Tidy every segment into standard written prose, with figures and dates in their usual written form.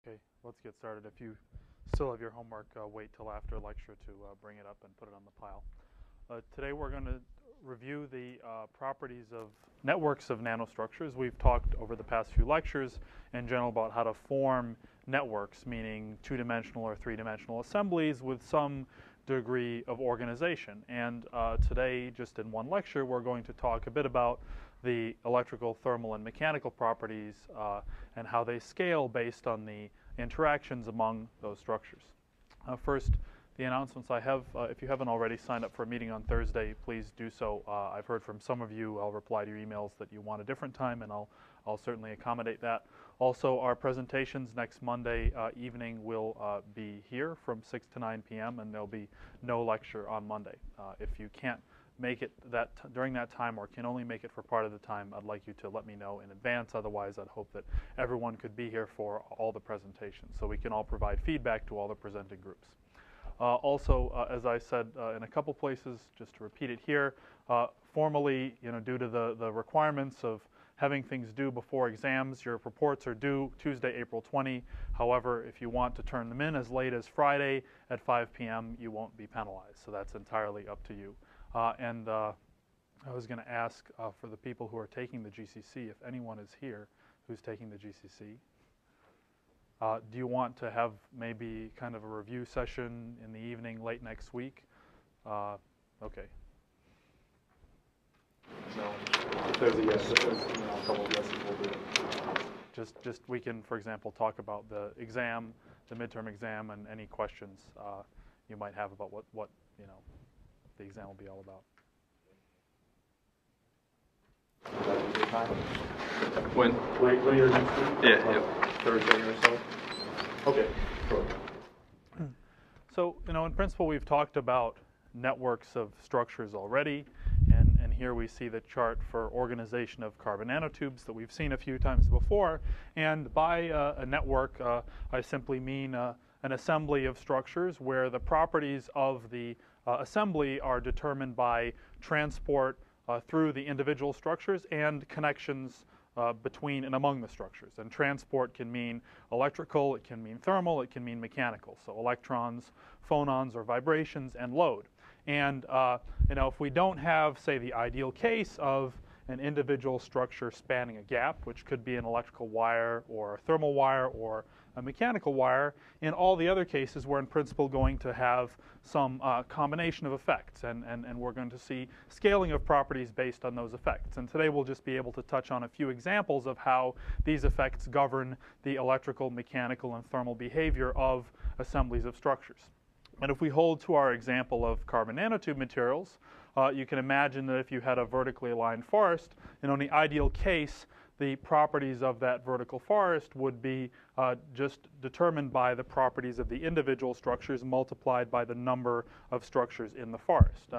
Okay, let's get started. If you still have your homework, wait till after lecture to bring it up and put it on the pile. Today we're going to review the properties of networks of nanostructures. We've talked over the past few lectures in general about how to form networks, meaning two-dimensional or three-dimensional assemblies with some degree of organization. And today, just in one lecture, we're going to talk a bit about the electrical, thermal, and mechanical properties and how they scale based on the interactions among those structures. First, the announcements I have. If you haven't already signed up for a meeting on Thursday, please do so. I've heard from some of you. I'll reply to your emails that you want a different time, and I'll certainly accommodate that. Also, our presentations next Monday evening will be here from 6 to 9 p.m., and there'll be no lecture on Monday. If you can't make it during that time or can only make it for part of the time, I'd like you to let me know in advance. Otherwise, I'd hope that everyone could be here for all the presentations so we can all provide feedback to all the presenting groups. Also, as I said in a couple places, just to repeat it here, formally, due to the requirements of having things due before exams, your reports are due Tuesday, April 20. However, if you want to turn them in as late as Friday at 5 p.m., you won't be penalized. So that's entirely up to you. I was going to ask for the people who are taking the GCC, if anyone is here who's taking the GCC. Do you want to have maybe kind of a review session in the evening late next week? Okay. No. If there's a yes, if there's a couple of yeses, we'll do it. Just we can, for example, talk about the exam, the midterm exam, and any questions you might have about what the exam will be all about. When? Later next week? Yeah, Thursday or so? Okay, sure. So, in principle, we've talked about networks of structures already, and here we see the chart for organization of carbon nanotubes that we've seen a few times before. And by a network, I simply mean an assembly of structures where the properties of the assembly are determined by transport through the individual structures and connections between and among the structures. And transport can mean electrical, it can mean thermal, it can mean mechanical. So electrons, phonons, or vibrations, and load. And if we don't have, say, the ideal case of an individual structure spanning a gap, which could be an electrical wire or a thermal wire or a mechanical wire, in all the other cases we're in principle going to have some combination of effects, and we're going to see scaling of properties based on those effects. And today we'll just be able to touch on a few examples of how these effects govern the electrical, mechanical, and thermal behavior of assemblies of structures. And if we hold to our example of carbon nanotube materials, you can imagine that if you had a vertically aligned forest, in the ideal case, the properties of that vertical forest would be just determined by the properties of the individual structures multiplied by the number of structures in the forest.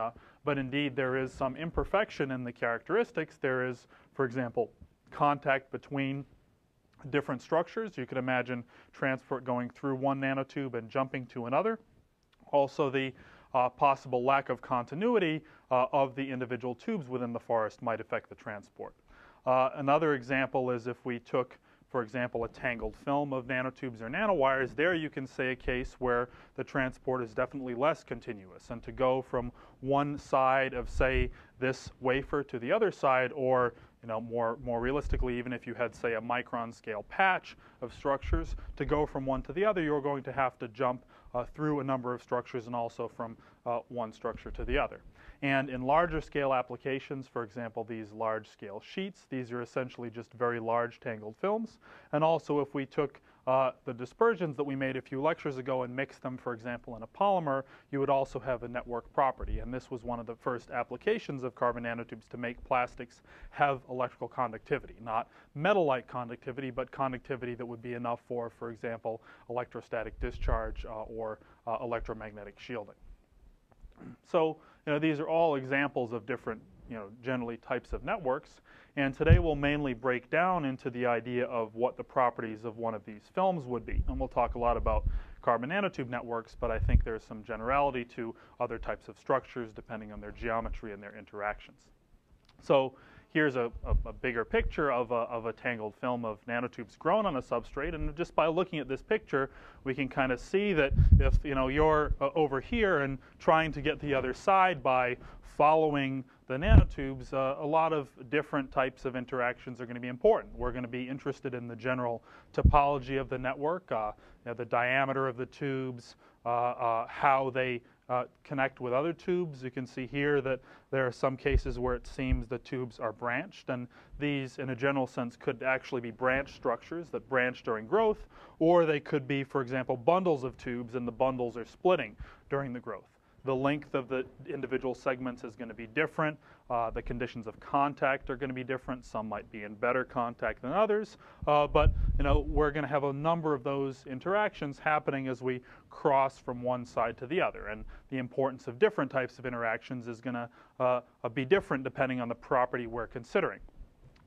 But indeed, there is some imperfection in the characteristics. There is, for example, contact between different structures. You could imagine transport going through one nanotube and jumping to another. Also, the possible lack of continuity of the individual tubes within the forest might affect the transport. Another example is if we took, for example, a tangled film of nanotubes or nanowires. There you can say a case where the transport is definitely less continuous. And to go from one side of, say, this wafer to the other side, or more realistically, even if you had, say, a micron scale patch of structures, to go from one to the other, you're going to have to jump through a number of structures and also from one structure to the other. And in larger scale applications, for example, these large scale sheets, these are essentially just very large tangled films. And also if we took the dispersions that we made a few lectures ago and mixed them, for example, in a polymer, you would also have a network property. And this was one of the first applications of carbon nanotubes to make plastics have electrical conductivity. Not metal-like conductivity, but conductivity that would be enough for example, electrostatic discharge or electromagnetic shielding. So, these are all examples of different, generally types of networks. And today we'll mainly break down into the idea of what the properties of one of these films would be. And we'll talk a lot about carbon nanotube networks, but I think there's some generality to other types of structures depending on their geometry and their interactions. So here's a bigger picture of a tangled film of nanotubes grown on a substrate, and just by looking at this picture, we can kind of see that if you're over here and trying to get the other side by following the nanotubes, a lot of different types of interactions are going to be important. We're going to be interested in the general topology of the network, the diameter of the tubes, how they connect with other tubes. You can see here that there are some cases where it seems the tubes are branched, and these, in a general sense, could actually be branch structures that branch during growth, or they could be, for example, bundles of tubes, and the bundles are splitting during the growth. The length of the individual segments is going to be different. The conditions of contact are going to be different. Some might be in better contact than others. But we're going to have a number of those interactions happening as we cross from one side to the other. And the importance of different types of interactions is going to be different depending on the property we're considering.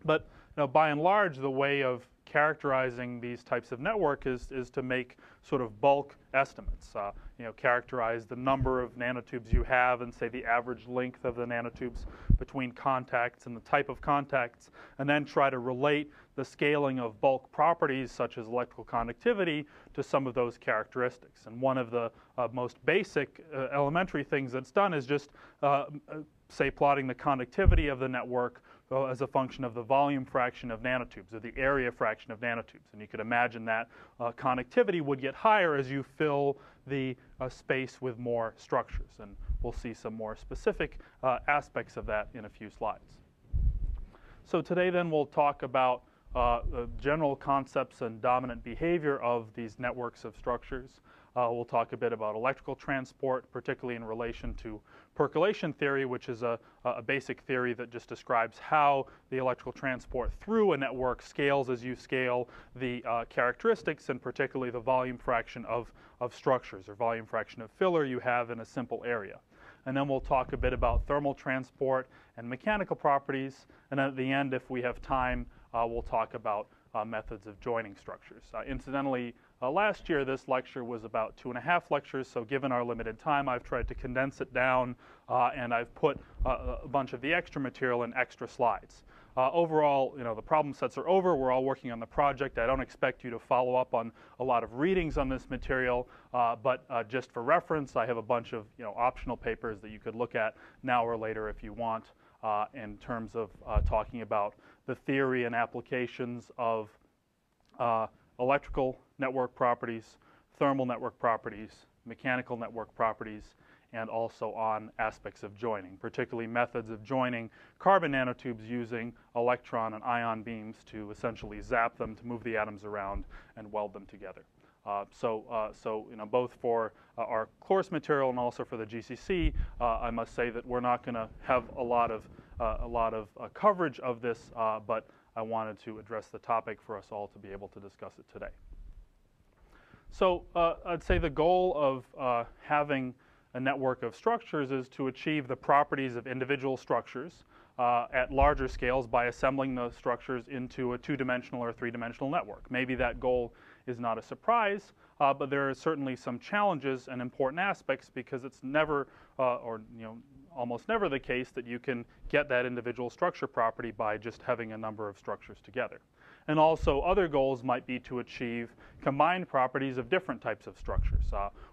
But by and large, the way of characterizing these types of network is to make sort of bulk estimates. Characterize the number of nanotubes you have and say the average length of the nanotubes between contacts and the type of contacts, and then try to relate the scaling of bulk properties such as electrical conductivity to some of those characteristics. And one of the most basic elementary things that's done is just say plotting the conductivity of the network as a function of the volume fraction of nanotubes, or the area fraction of nanotubes. And you could imagine that conductivity would get higher as you fill the space with more structures. And we'll see some more specific aspects of that in a few slides. So today then we'll talk about the general concepts and dominant behavior of these networks of structures. We'll talk a bit about electrical transport, particularly in relation to percolation theory, which is a basic theory that just describes how the electrical transport through a network scales as you scale the characteristics, and particularly the volume fraction of structures, or volume fraction of filler you have in a simple area. And then we'll talk a bit about thermal transport and mechanical properties. And then at the end, if we have time, we'll talk about methods of joining structures. Incidentally, last year this lecture was about 2.5 lectures, so given our limited time, I've tried to condense it down, and I've put a bunch of the extra material in extra slides. Overall, the problem sets are over. We're all working on the project. I don't expect you to follow up on a lot of readings on this material, but just for reference, I have a bunch of optional papers that you could look at now or later if you want, in terms of talking about the theory and applications of electrical network properties, thermal network properties, mechanical network properties, and also on aspects of joining, particularly methods of joining carbon nanotubes using electron and ion beams to essentially zap them to move the atoms around and weld them together. So both for our course material and also for the GCC, I must say that we're not going to have a lot of coverage of this, but I wanted to address the topic for us all to be able to discuss it today. So I'd say the goal of having a network of structures is to achieve the properties of individual structures at larger scales by assembling those structures into a two-dimensional or three-dimensional network. Maybe that goal is not a surprise, but there are certainly some challenges and important aspects, because it's never, almost never the case that you can get that individual structure property by just having a number of structures together. And also other goals might be to achieve combined properties of different types of structures.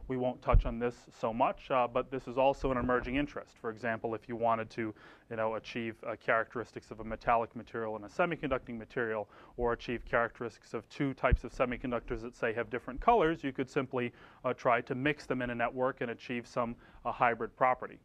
We won't touch on this so much, but this is also an emerging interest. For example, if you wanted to achieve characteristics of a metallic material and a semiconducting material, or achieve characteristics of two types of semiconductors that, say, have different colors, you could simply try to mix them in a network and achieve some hybrid property.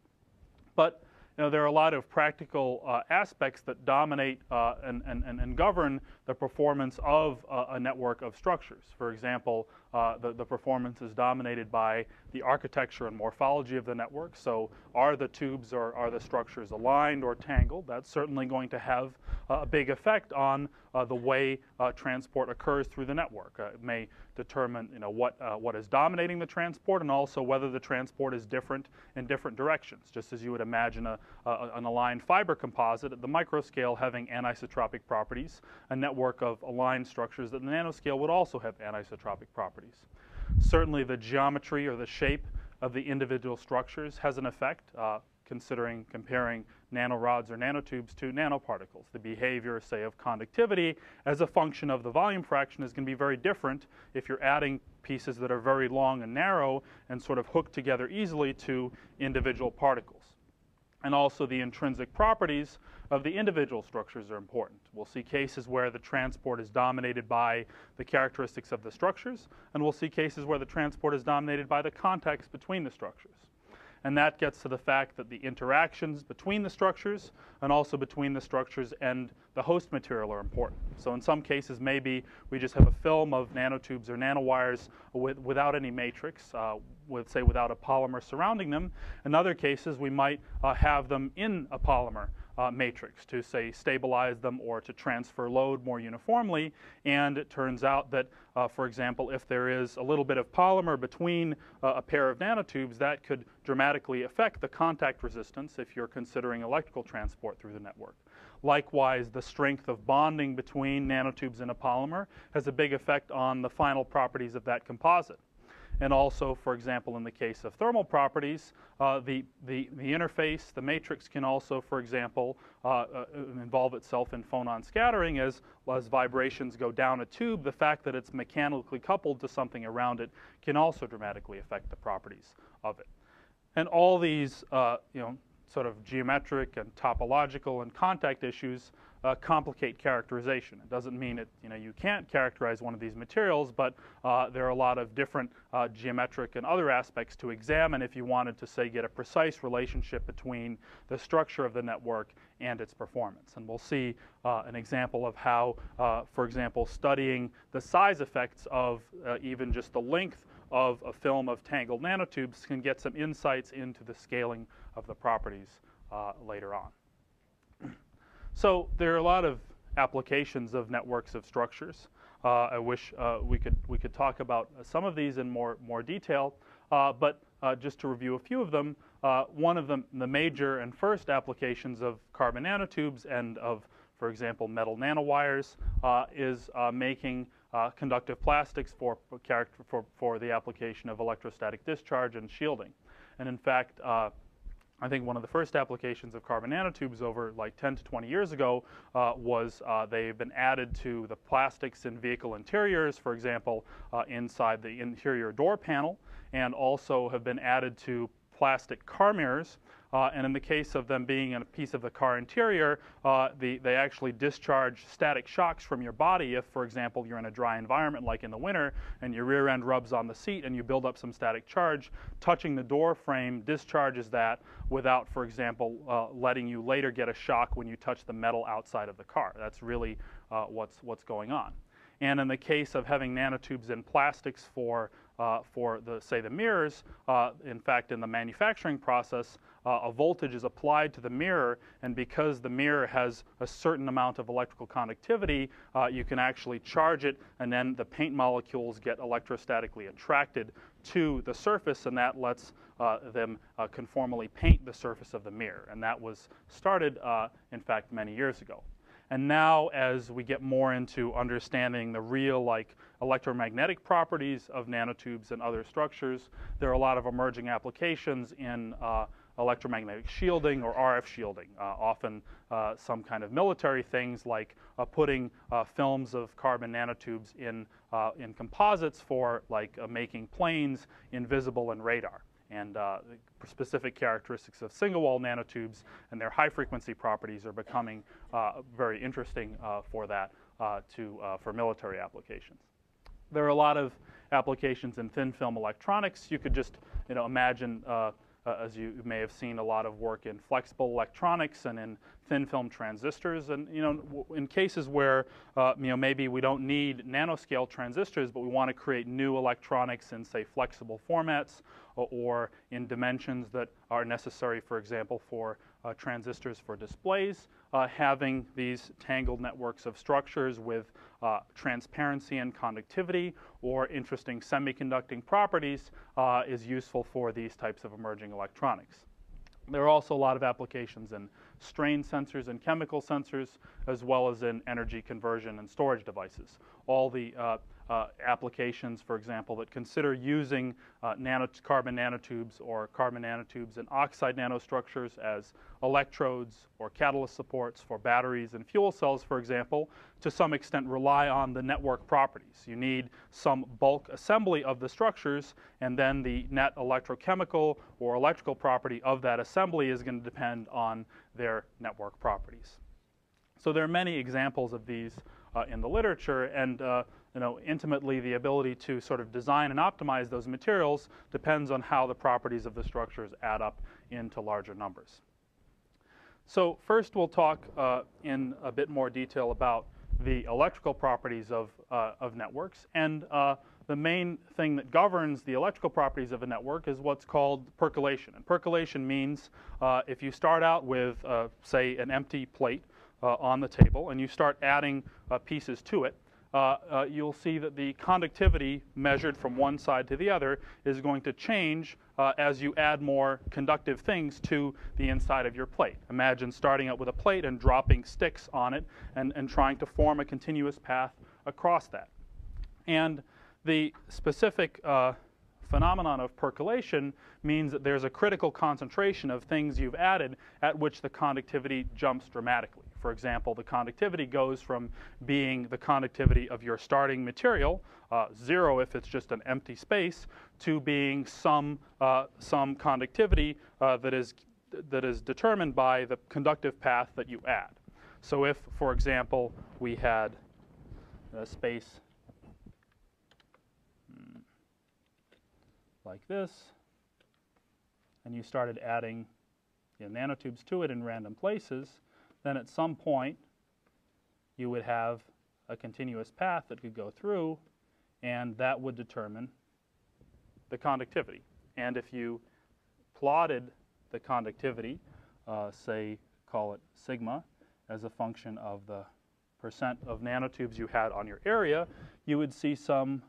But there are a lot of practical aspects that dominate and govern the performance of a network of structures. For example, the performance is dominated by the architecture and morphology of the network. So are the tubes or are the structures aligned or tangled? That's certainly going to have a big effect on the way transport occurs through the network. It may determine what is dominating the transport, and also whether the transport is different in different directions. Just as you would imagine an aligned fiber composite at the microscale having anisotropic properties, a network of aligned structures at the nanoscale would also have anisotropic properties. Certainly the geometry or the shape of the individual structures has an effect. comparing nanorods or nanotubes to nanoparticles. The behavior, say, of conductivity as a function of the volume fraction is going to be very different if you're adding pieces that are very long and narrow and sort of hooked together easily to individual particles. And also the intrinsic properties of the individual structures are important. We'll see cases where the transport is dominated by the characteristics of the structures, and we'll see cases where the transport is dominated by the contacts between the structures. And that gets to the fact that the interactions between the structures and also between the structures and the host material are important. So in some cases, maybe we just have a film of nanotubes or nanowires without any matrix, say without a polymer surrounding them. In other cases, we might have them in a polymer matrix to, say, stabilize them or to transfer load more uniformly. And it turns out that, for example, if there is a little bit of polymer between a pair of nanotubes, that could dramatically affect the contact resistance if you're considering electrical transport through the network. Likewise, the strength of bonding between nanotubes and a polymer has a big effect on the final properties of that composite. And also, for example, in the case of thermal properties, the interface, the matrix can also, for example, involve itself in phonon scattering as vibrations go down a tube. The fact that it's mechanically coupled to something around it can also dramatically affect the properties of it. And all these, sort of geometric and topological and contact issues complicate characterization. It doesn't mean you can't characterize one of these materials, but there are a lot of different geometric and other aspects to examine if you wanted to, say, get a precise relationship between the structure of the network and its performance. And we'll see an example of how, for example, studying the size effects of even just the length of a film of tangled nanotubes can get some insights into the scaling of the properties later on. So there are a lot of applications of networks of structures. I wish we could talk about some of these in more detail, but just to review a few of them, one of them, the major and first applications of carbon nanotubes and of, for example, metal nanowires, is making conductive plastics for the application of electrostatic discharge and shielding. And in fact, I think one of the first applications of carbon nanotubes over like 10 to 20 years ago was they've been added to the plastics in vehicle interiors, for example, inside the interior door panel, and also have been added to plastic car mirrors. And in the case of them being in a piece of the car interior, they actually discharge static shocks from your body if, for example, you're in a dry environment like in the winter and your rear end rubs on the seat and you build up some static charge. Touching the door frame discharges that without, for example, letting you later get a shock when you touch the metal outside of the car. That's really what's going on. And in the case of having nanotubes in plastics for the mirrors, in fact, in the manufacturing process, a voltage is applied to the mirror, and because the mirror has a certain amount of electrical conductivity, you can actually charge it, and then the paint molecules get electrostatically attracted to the surface, and that lets them conformally paint the surface of the mirror. And that was started, in fact, many years ago. And now, as we get more into understanding the real, electromagnetic properties of nanotubes and other structures, there are a lot of emerging applications in electromagnetic shielding or RF shielding. Often some kind of military things like putting films of carbon nanotubes in composites for making planes invisible in radar. And specific characteristics of single-wall nanotubes and their high-frequency properties are becoming very interesting for that, for military applications. There are a lot of applications in thin-film electronics. You could just imagine, as you may have seen, a lot of work in flexible electronics and in thin-film transistors. And in cases where maybe we don't need nanoscale transistors, but we want to create new electronics in, say, flexible formats or in dimensions that are necessary, for example, for transistors for displays, having these tangled networks of structures with transparency and conductivity or interesting semiconducting properties is useful for these types of emerging electronics. There are also a lot of applications in strain sensors and chemical sensors, as well as in energy conversion and storage devices. All the applications, for example, that consider using carbon nanotubes or carbon nanotubes and oxide nanostructures as electrodes or catalyst supports for batteries and fuel cells, for example, to some extent rely on the network properties. You need some bulk assembly of the structures, and then the net electrochemical or electrical property of that assembly is going to depend on their network properties. So there are many examples of these in the literature, and intimately the ability to sort of design and optimize those materials depends on how the properties of the structures add up into larger numbers. So first we'll talk in a bit more detail about the electrical properties of networks, and the main thing that governs the electrical properties of a network is what's called percolation. And percolation means if you start out with, say, an empty plate on the table and you start adding pieces to it, you'll see that the conductivity measured from one side to the other is going to change as you add more conductive things to the inside of your plate. Imagine starting out with a plate and dropping sticks on it and trying to form a continuous path across that. And the specific phenomenon of percolation means that there's a critical concentration of things you've added at which the conductivity jumps dramatically. For example, the conductivity goes from being the conductivity of your starting material, 0 if it's just an empty space, to being some conductivity that is determined by the conductive path that you add. So if, for example, we had a space like this, and you started adding nanotubes to it in random places, then at some point you would have a continuous path that could go through, and that would determine the conductivity. And if you plotted the conductivity, say, call it sigma, as a function of the percent of nanotubes you had on your area, you would see some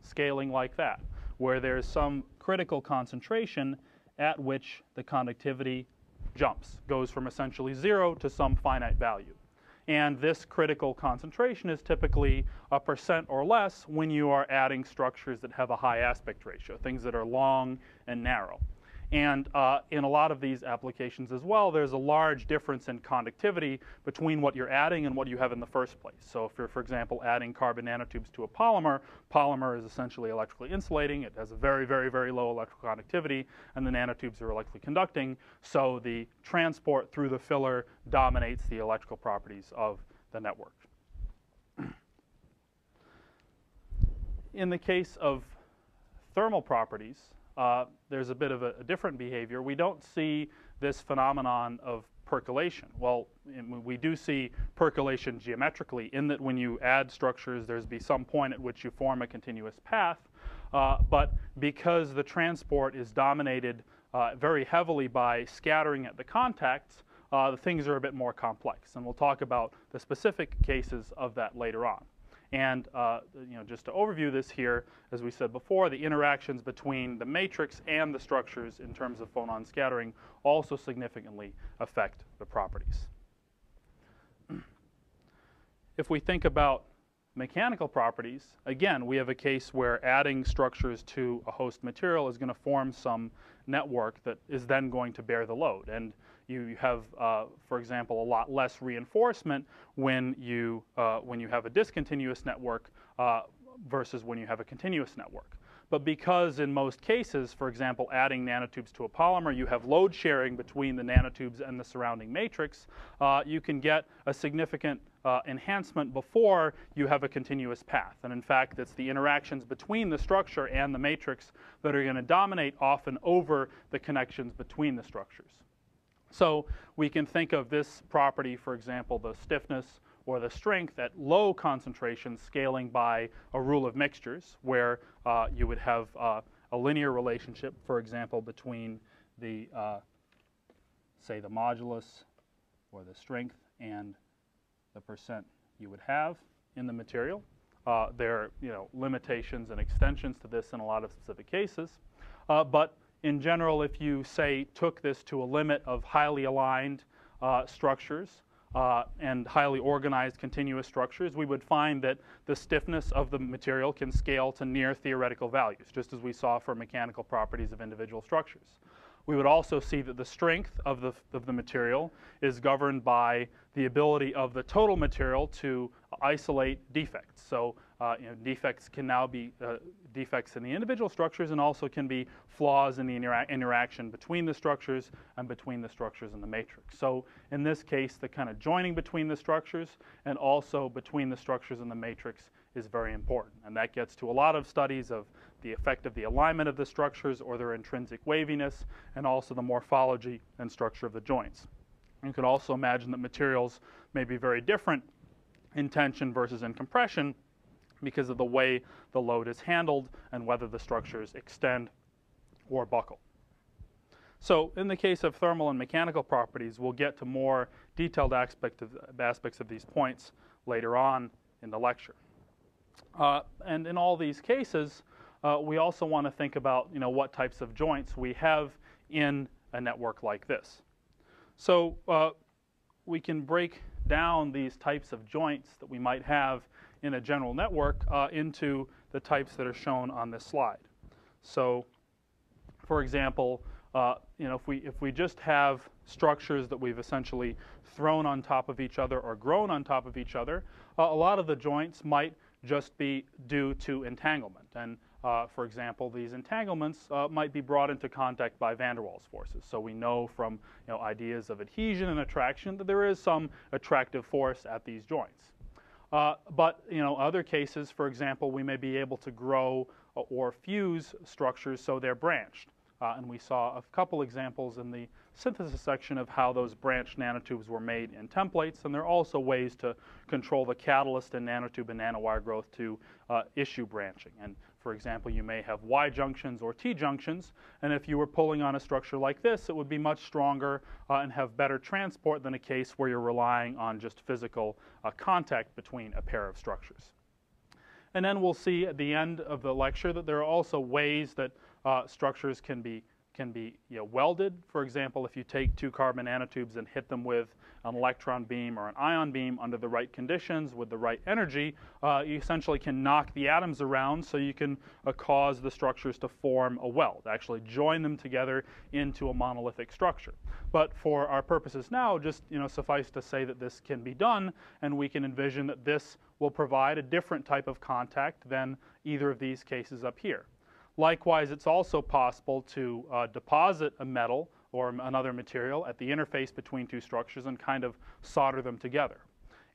scaling like that, where there's some critical concentration at which the conductivity jumps, goes from essentially 0 to some finite value. And this critical concentration is typically a % or less when you are adding structures that have a high aspect ratio, things that are long and narrow. And in a lot of these applications as well, there's a large difference in conductivity between what you're adding and what you have in the first place. So if you're, for example, adding carbon nanotubes to a polymer is essentially electrically insulating. It has a very, very, very low electrical conductivity, and the nanotubes are electrically conducting. So the transport through the filler dominates the electrical properties of the network. In the case of thermal properties, there's a bit of a different behavior. We don't see this phenomenon of percolation. Well, we do see percolation geometrically in that when you add structures, there's be some point at which you form a continuous path. But because the transport is dominated very heavily by scattering at the contacts, the things are a bit more complex. And we'll talk about the specific cases of that later on. And just to overview this here, as we said before, the interactions between the matrix and the structures in terms of phonon scattering also significantly affect the properties. If we think about mechanical properties, again, we have a case where adding structures to a host material is going to form some network that is then going to bear the load. And you have, for example, a lot less reinforcement when you have a discontinuous network versus when you have a continuous network. But because in most cases, for example, adding nanotubes to a polymer, you have load sharing between the nanotubes and the surrounding matrix, you can get a significant enhancement before you have a continuous path. And in fact, it's the interactions between the structure and the matrix that are going to dominate often over the connections between the structures. So we can think of this property, for example, the stiffness or the strength at low concentrations scaling by a rule of mixtures, where you would have a linear relationship, for example, between the, say, the modulus or the strength and the percent you would have in the material. There are limitations and extensions to this in a lot of specific cases. But in general, if you, say, took this to a limit of highly aligned structures, and highly organized continuous structures, we would find that the stiffness of the material can scale to near theoretical values, just as we saw for mechanical properties of individual structures. We would also see that the strength of the material is governed by the ability of the total material to isolate defects. So defects can now be defects in the individual structures, and also can be flaws in the interaction between the structures and between the structures in the matrix. So in this case, the kind of joining between the structures and also between the structures in the matrix is very important. And that gets to a lot of studies of the effect of the alignment of the structures or their intrinsic waviness, and also the morphology and structure of the joints. You could also imagine that materials may be very different in tension versus in compression because of the way the load is handled and whether the structures extend or buckle. So in the case of thermal and mechanical properties, we'll get to more detailed aspects of these points later on in the lecture. And in all these cases, we also want to think about what types of joints we have in a network like this. So we can break down these types of joints that we might have in a general network into the types that are shown on this slide. So, for example, if we just have structures that we've essentially thrown on top of each other or grown on top of each other, a lot of the joints might just be due to entanglement. And for example, these entanglements might be brought into contact by van der Waals forces. So we know from ideas of adhesion and attraction that there is some attractive force at these joints. But other cases, for example, we may be able to grow or fuse structures so they're branched. And we saw a couple examples in the synthesis section of how those branched nanotubes were made in templates. And there are also ways to control the catalyst in nanotube and nanowire growth to issue branching. And for example, you may have Y junctions or T junctions. And if you were pulling on a structure like this, it would be much stronger and have better transport than a case where you're relying on just physical contact between a pair of structures. And then we'll see at the end of the lecture that there are also ways that structures can be welded. For example, if you take two carbon nanotubes and hit them with an electron beam or an ion beam under the right conditions with the right energy, you essentially can knock the atoms around so you can cause the structures to form a weld, actually join them together into a monolithic structure. But for our purposes now, just suffice to say that this can be done, and we can envision that this will provide a different type of contact than either of these cases up here. Likewise, it's also possible to deposit a metal or another material at the interface between two structures and kind of solder them together.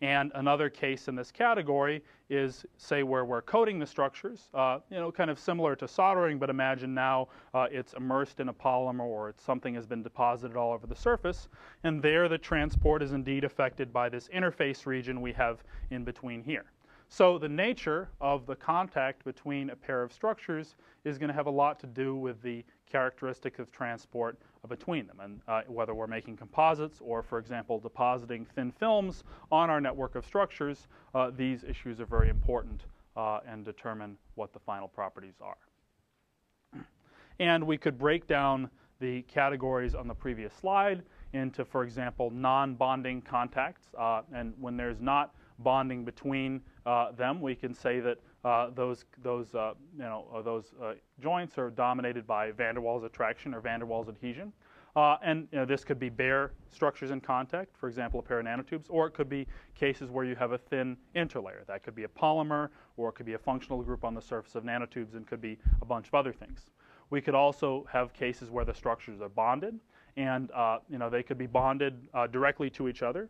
And another case in this category is, say, where we're coating the structures, kind of similar to soldering, but imagine now it's immersed in a polymer or something has been deposited all over the surface, and there the transport is indeed affected by this interface region we have in between here. So the nature of the contact between a pair of structures is going to have a lot to do with the characteristics of transport between them. And whether we're making composites or, for example, depositing thin films on our network of structures, these issues are very important and determine what the final properties are. And we could break down the categories on the previous slide into, for example, non-bonding contacts. And when there's not bonding between them, we can say that those joints are dominated by van der Waals attraction or van der Waals adhesion. And this could be bare structures in contact, for example, a pair of nanotubes, or it could be cases where you have a thin interlayer. That could be a polymer, or it could be a functional group on the surface of nanotubes, and could be a bunch of other things. We could also have cases where the structures are bonded, and they could be bonded directly to each other.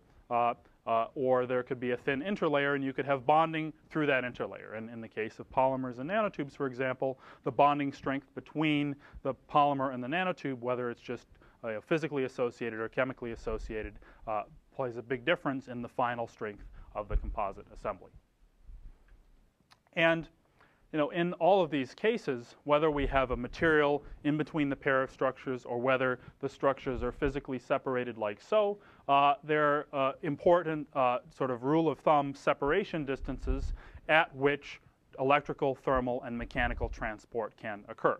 Or there could be a thin interlayer, and you could have bonding through that interlayer. And in the case of polymers and nanotubes, for example, the bonding strength between the polymer and the nanotube, whether it's just physically associated or chemically associated, plays a big difference in the final strength of the composite assembly. And in all of these cases, whether we have a material in between the pair of structures or whether the structures are physically separated like so, there are important sort of rule of thumb separation distances at which electrical, thermal, and mechanical transport can occur.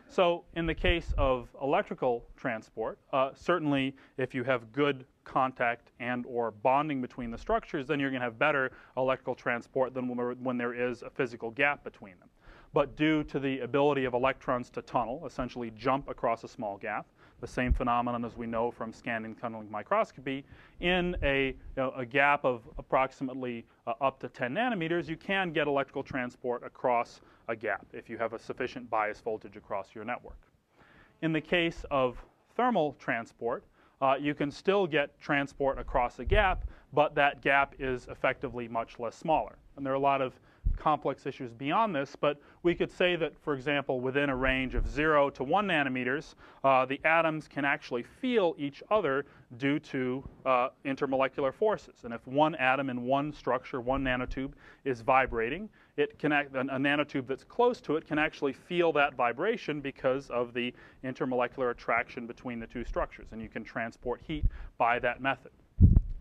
So in the case of electrical transport, certainly if you have good contact and or bonding between the structures, then you're going to have better electrical transport than when there is a physical gap between them. But due to the ability of electrons to tunnel, essentially jump across a small gap, the same phenomenon as we know from scanning tunneling microscopy, in a gap of approximately up to 10 nanometers, you can get electrical transport across a gap if you have a sufficient bias voltage across your network. In the case of thermal transport, you can still get transport across a gap, but that gap is effectively much less smaller. And there are a lot of complex issues beyond this, but we could say that, for example, within a range of 0 to 1 nanometers, the atoms can actually feel each other due to intermolecular forces. And if one atom in one structure, one nanotube, is vibrating, a nanotube that's close to it can actually feel that vibration because of the intermolecular attraction between the two structures, and you can transport heat by that method.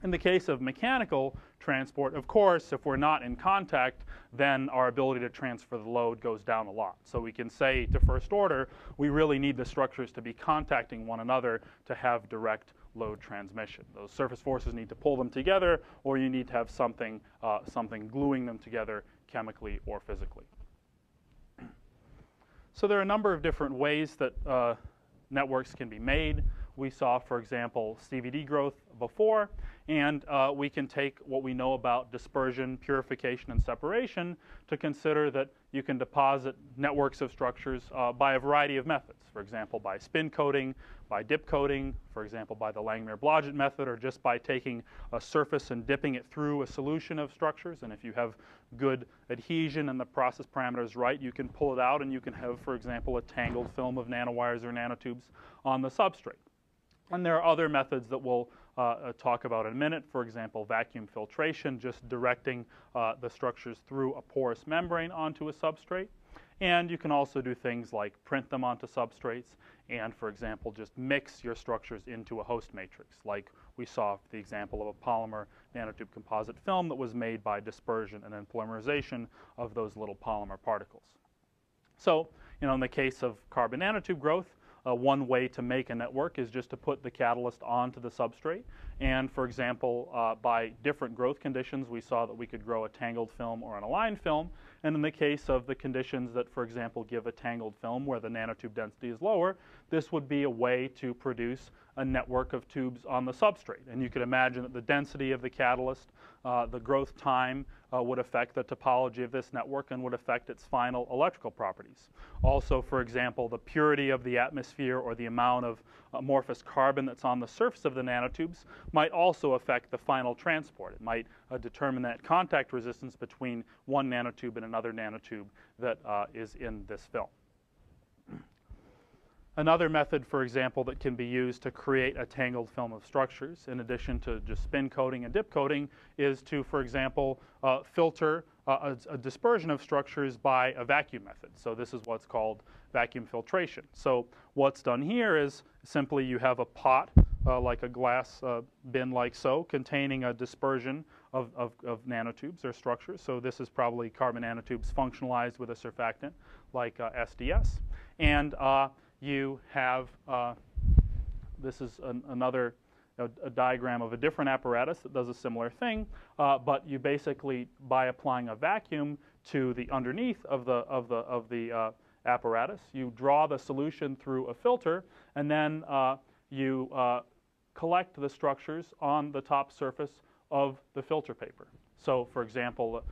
In the case of mechanical transport, of course, if we're not in contact, then our ability to transfer the load goes down a lot. So we can say to first order, we really need the structures to be contacting one another to have direct load transmission. Those surface forces need to pull them together, or you need to have something gluing them together chemically or physically. So there are a number of different ways that networks can be made. We saw, for example, CVD growth before, and we can take what we know about dispersion, purification, and separation to consider that you can deposit networks of structures by a variety of methods. For example, by spin coating, by dip coating, for example, by the Langmuir-Blodgett method, or just by taking a surface and dipping it through a solution of structures. And if you have good adhesion and the process parameters right, you can pull it out and you can have, for example, a tangled film of nanowires or nanotubes on the substrate. And there are other methods that we'll talk about in a minute. For example, vacuum filtration, just directing the structures through a porous membrane onto a substrate. And you can also do things like print them onto substrates and, for example, just mix your structures into a host matrix, like we saw the example of a polymer nanotube composite film that was made by dispersion and then polymerization of those little polymer particles. So, in the case of carbon nanotube growth, one way to make a network is just to put the catalyst onto the substrate. And for example, by different growth conditions, we saw that we could grow a tangled film or an aligned film. And in the case of the conditions that, for example, give a tangled film where the nanotube density is lower, this would be a way to produce a network of tubes on the substrate. And you could imagine that the density of the catalyst, the growth time, would affect the topology of this network and would affect its final electrical properties. Also, for example, the purity of the atmosphere or the amount of amorphous carbon that's on the surface of the nanotubes might also affect the final transport. It might determine that contact resistance between one nanotube and another nanotube that is in this film. Another method, for example, that can be used to create a tangled film of structures, in addition to just spin coating and dip coating, is to, for example, filter a dispersion of structures by a vacuum method. So this is what's called vacuum filtration. So what's done here is simply you have a pot, like a glass bin like so, containing a dispersion of nanotubes or structures. So this is probably carbon nanotubes functionalized with a surfactant like SDS. And you have, this is another a diagram of a different apparatus that does a similar thing, but you basically, by applying a vacuum to the underneath of the apparatus, you draw the solution through a filter, and then you collect the structures on the top surface of the filter paper. So, for example,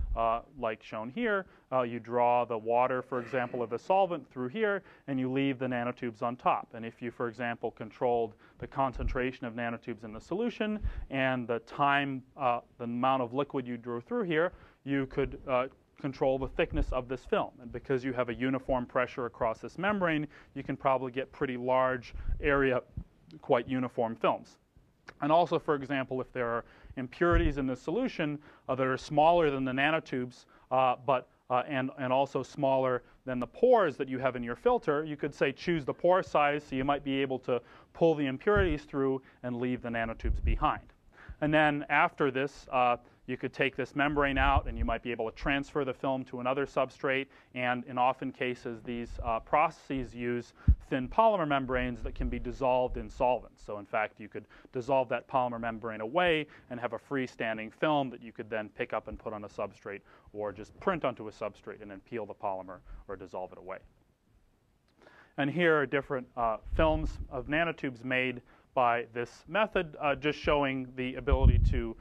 like shown here, you draw the water, for example, of the solvent through here, and you leave the nanotubes on top. And if you, for example, controlled the concentration of nanotubes in the solution and the time, the amount of liquid you drew through here, you could control the thickness of this film. And because you have a uniform pressure across this membrane, you can probably get pretty large area, quite uniform films. And also, for example, if there are impurities in the solution that are smaller than the nanotubes, and also smaller than the pores that you have in your filter, you could say choose the pore size, so you might be able to pull the impurities through and leave the nanotubes behind. And then after this, you could take this membrane out and you might be able to transfer the film to another substrate, and in often cases these processes use thin polymer membranes that can be dissolved in solvents. So in fact you could dissolve that polymer membrane away and have a freestanding film that you could then pick up and put on a substrate, or just print onto a substrate and then peel the polymer or dissolve it away. And here are different films of nanotubes made by this method, just showing the ability to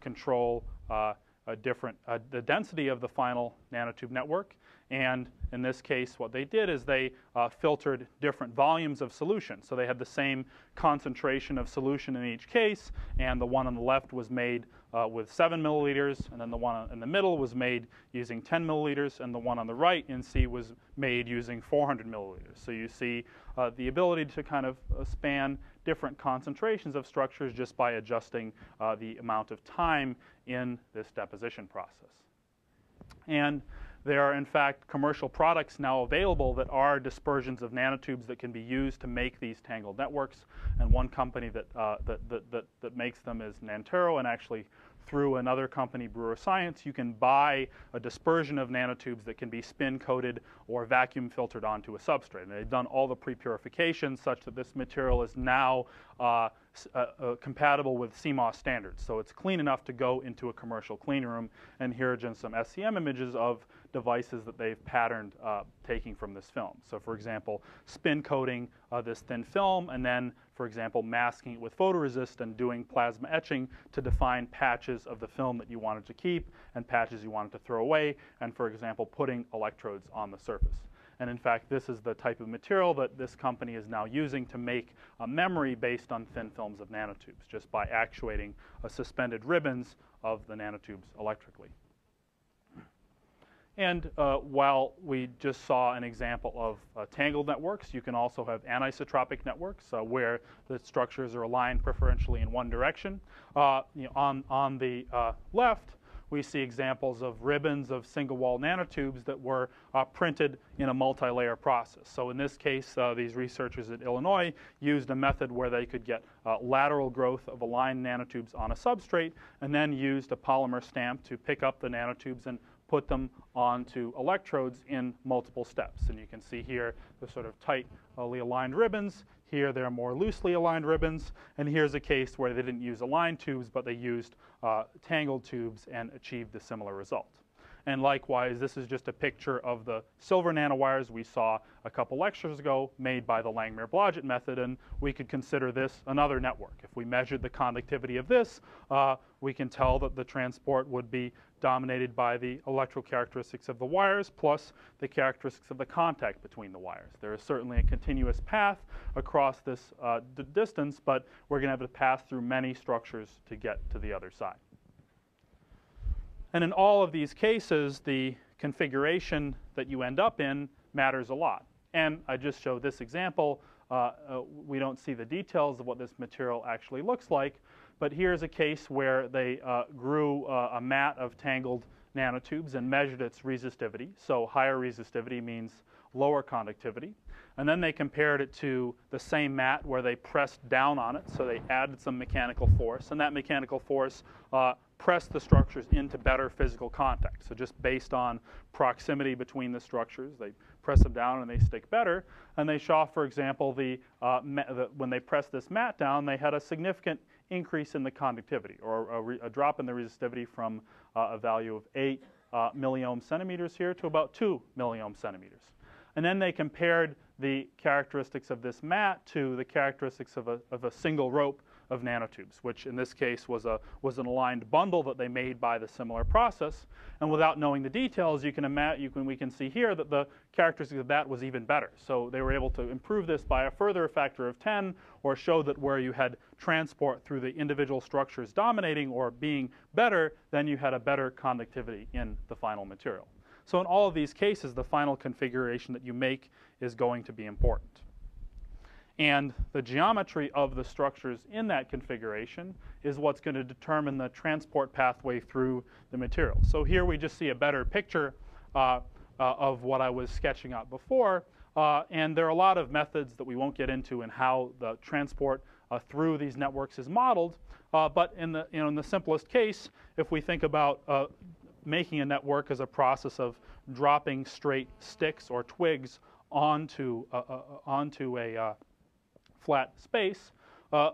control the density of the final nanotube network. And in this case, what they did is they filtered different volumes of solution. So they had the same concentration of solution in each case, and the one on the left was made with 7 milliliters, and then the one in the middle was made using 10 milliliters, and the one on the right in C was made using 400 milliliters. So you see the ability to kind of span different concentrations of structures just by adjusting the amount of time in this deposition process. And there are, in fact, commercial products now available that are dispersions of nanotubes that can be used to make these tangled networks. And one company that makes them is Nantero, and actually through another company, Brewer Science, you can buy a dispersion of nanotubes that can be spin-coated or vacuum filtered onto a substrate. And they've done all the pre-purification such that this material is now compatible with CMOS standards. So it's clean enough to go into a commercial clean room. And here are just some SEM images of devices that they've patterned taking from this film. So for example, spin coating this thin film, and then for example masking it with photoresist and doing plasma etching to define patches of the film that you wanted to keep and patches you wanted to throw away, and for example putting electrodes on the surface. And in fact, this is the type of material that this company is now using to make a memory based on thin films of nanotubes, just by actuating suspended ribbons of the nanotubes electrically. And while we just saw an example of tangled networks, you can also have anisotropic networks where the structures are aligned preferentially in one direction. On the left, we see examples of ribbons of single-wall nanotubes that were printed in a multi-layer process. So in this case, these researchers at Illinois used a method where they could get lateral growth of aligned nanotubes on a substrate, and then used a polymer stamp to pick up the nanotubes and put them onto electrodes in multiple steps. And you can see here the sort of tightly aligned ribbons. Here they're more loosely aligned ribbons. And here's a case where they didn't use aligned tubes, but they used tangled tubes and achieved a similar result. And likewise, this is just a picture of the silver nanowires we saw a couple lectures ago made by the Langmuir-Blodgett method, and we could consider this another network. If we measured the conductivity of this, we can tell that the transport would be dominated by the electrical characteristics of the wires plus the characteristics of the contact between the wires. There is certainly a continuous path across this distance, but we're going to have to pass through many structures to get to the other side. And in all of these cases, the configuration that you end up in matters a lot. And I just showed this example. We don't see the details of what this material actually looks like, but here's a case where they grew a mat of tangled nanotubes and measured its resistivity. So higher resistivity means lower conductivity. And then they compared it to the same mat where they pressed down on it. So they added some mechanical force, and that mechanical force pressed the structures into better physical contact. So just based on proximity between the structures, they press them down and they stick better. And they saw, for example, when they pressed this mat down, they had a significant increase in the conductivity, or a drop in the resistivity from a value of 8 milliohm centimeters here to about 2 milliohm centimeters. And then they compared the characteristics of this mat to the characteristics of a single rope of nanotubes, which in this case was an aligned bundle that they made by the similar process. And without knowing the details, we can see here that the characteristics of that was even better. So they were able to improve this by a further factor of 10, or show that where you had transport through the individual structures dominating or being better, then you had a better conductivity in the final material. So in all of these cases, the final configuration that you make is going to be important. And the geometry of the structures in that configuration is what's going to determine the transport pathway through the material. So here we just see a better picture of what I was sketching out before. And there are a lot of methods that we won't get into in how the transport through these networks is modeled. But in the simplest case, if we think about making a network as a process of dropping straight sticks or twigs onto a flat space,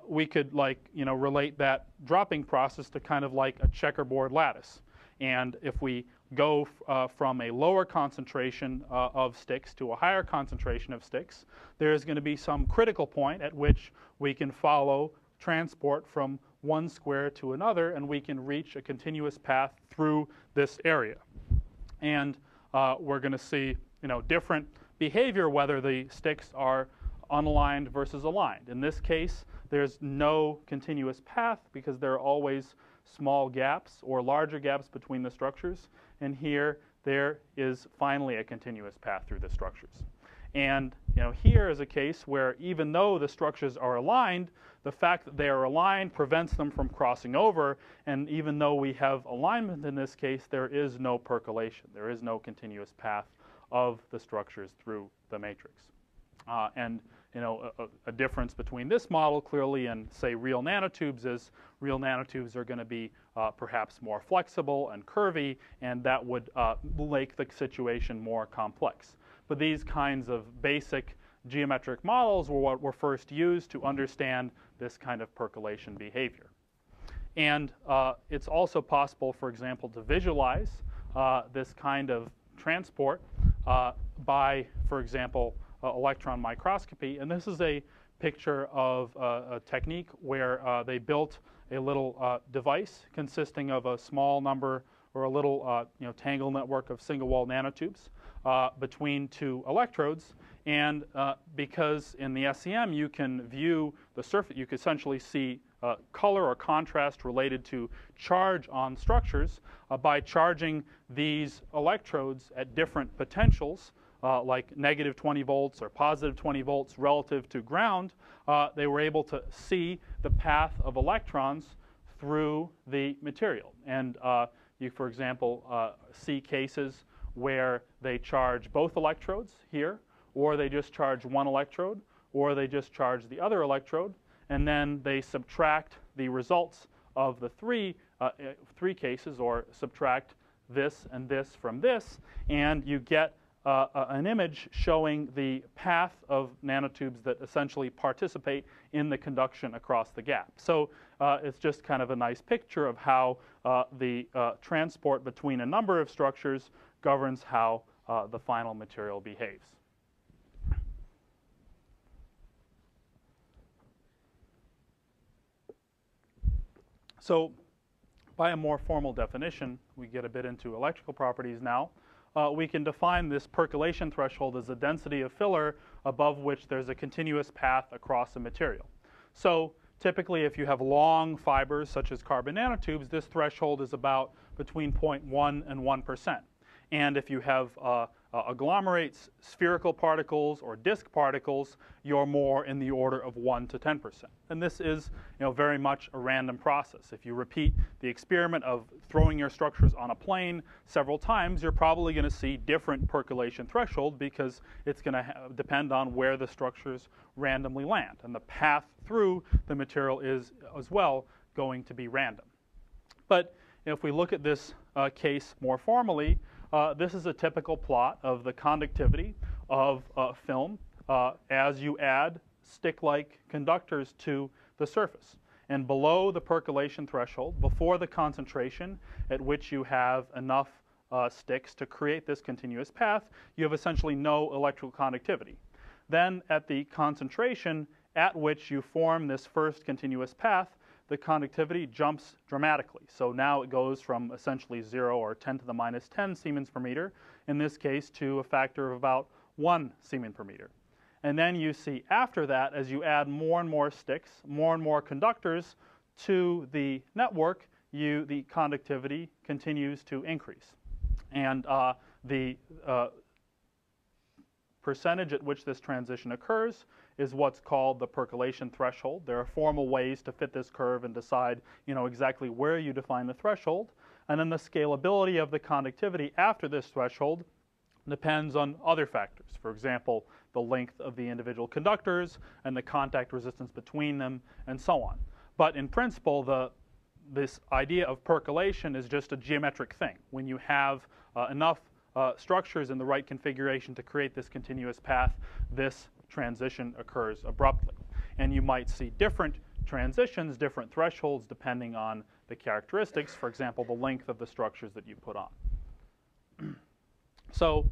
we could relate that dropping process to kind of like a checkerboard lattice. And if we go from a lower concentration of sticks to a higher concentration of sticks, there's going to be some critical point at which we can follow transport from one square to another, and we can reach a continuous path through this area. And we're going to see different behavior whether the sticks are unaligned versus aligned. In this case, there's no continuous path because there are always small gaps or larger gaps between the structures. And here, there is finally a continuous path through the structures. And here is a case where even though the structures are aligned, the fact that they are aligned prevents them from crossing over. And even though we have alignment in this case, there is no percolation. There is no continuous path of the structures through the matrix. And a difference between this model clearly and, say, real nanotubes is real nanotubes are going to be perhaps more flexible and curvy, and that would make the situation more complex. But these kinds of basic geometric models were what were first used to understand this kind of percolation behavior. And it's also possible, for example, to visualize this kind of transport by, for example, electron microscopy. And this is a picture of a technique where they built a little device consisting of a small number or a little tangle network of single-wall nanotubes between two electrodes. And because in the SEM you can view the surface, you can essentially see color or contrast related to charge on structures by charging these electrodes at different potentials, like negative 20 volts or positive 20 volts relative to ground. They were able to see the path of electrons through the material. And you, for example, see cases where they charge both electrodes here, or they just charge one electrode, or they just charge the other electrode, and then they subtract the results of the three cases, or subtract this and this from this, and you get an image showing the path of nanotubes that essentially participate in the conduction across the gap. So it's just kind of a nice picture of how the transport between a number of structures governs how the final material behaves. So by a more formal definition, we get a bit into electrical properties now. We can define this percolation threshold as the density of filler above which there's a continuous path across a material. So typically, if you have long fibers, such as carbon nanotubes, this threshold is about between 0.1 and 1%. And if you have agglomerates, spherical particles, or disk particles, you're more in the order of 1 to 10%. And this is very much a random process. If you repeat the experiment of throwing your structures on a plane several times, you're probably going to see different percolation threshold because it's going to depend on where the structures randomly land. And the path through the material is as well going to be random. But if we look at this case more formally, this is a typical plot of the conductivity of film as you add stick-like conductors to the surface. And below the percolation threshold, before the concentration at which you have enough sticks to create this continuous path, you have essentially no electrical conductivity. Then at the concentration at which you form this first continuous path, the conductivity jumps dramatically. So now it goes from essentially 0 or 10 to the minus 10 Siemens per meter, in this case, to a factor of about 1 Siemens per meter. And then you see after that, as you add more and more sticks, more and more conductors to the network, the conductivity continues to increase. And the percentage at which this transition occurs is what's called the percolation threshold. There are formal ways to fit this curve and decide exactly where you define the threshold. And then the scalability of the conductivity after this threshold depends on other factors. For example, the length of the individual conductors and the contact resistance between them, and so on. But in principle, this idea of percolation is just a geometric thing. When you have enough structures in the right configuration to create this continuous path, this transition occurs abruptly. And you might see different transitions, different thresholds, depending on the characteristics, for example, the length of the structures that you put on. So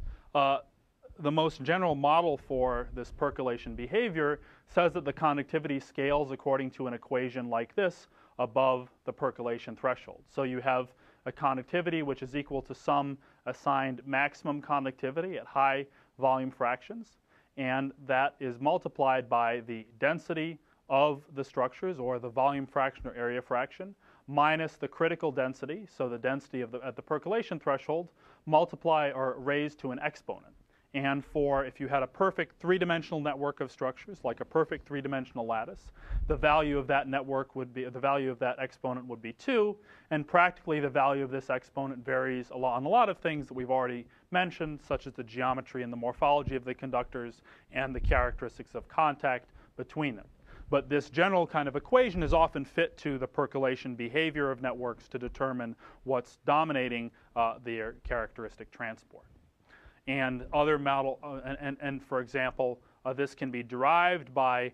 the most general model for this percolation behavior says that the conductivity scales according to an equation like this above the percolation threshold. So you have a conductivity which is equal to some assigned maximum conductivity at high volume fractions, and that is multiplied by the density of the structures, or the volume fraction or area fraction, minus the critical density, so the density at the percolation threshold, multiply or raised to an exponent. And if you had a perfect three-dimensional network of structures, like a perfect three-dimensional lattice, the value of that network would be, the value of that exponent would be 2, and practically the value of this exponent varies on a lot of things that we've already mentioned, such as the geometry and the morphology of the conductors and the characteristics of contact between them. But this general kind of equation is often fit to the percolation behavior of networks to determine what's dominating their characteristic transport. And other model, for example, this can be derived by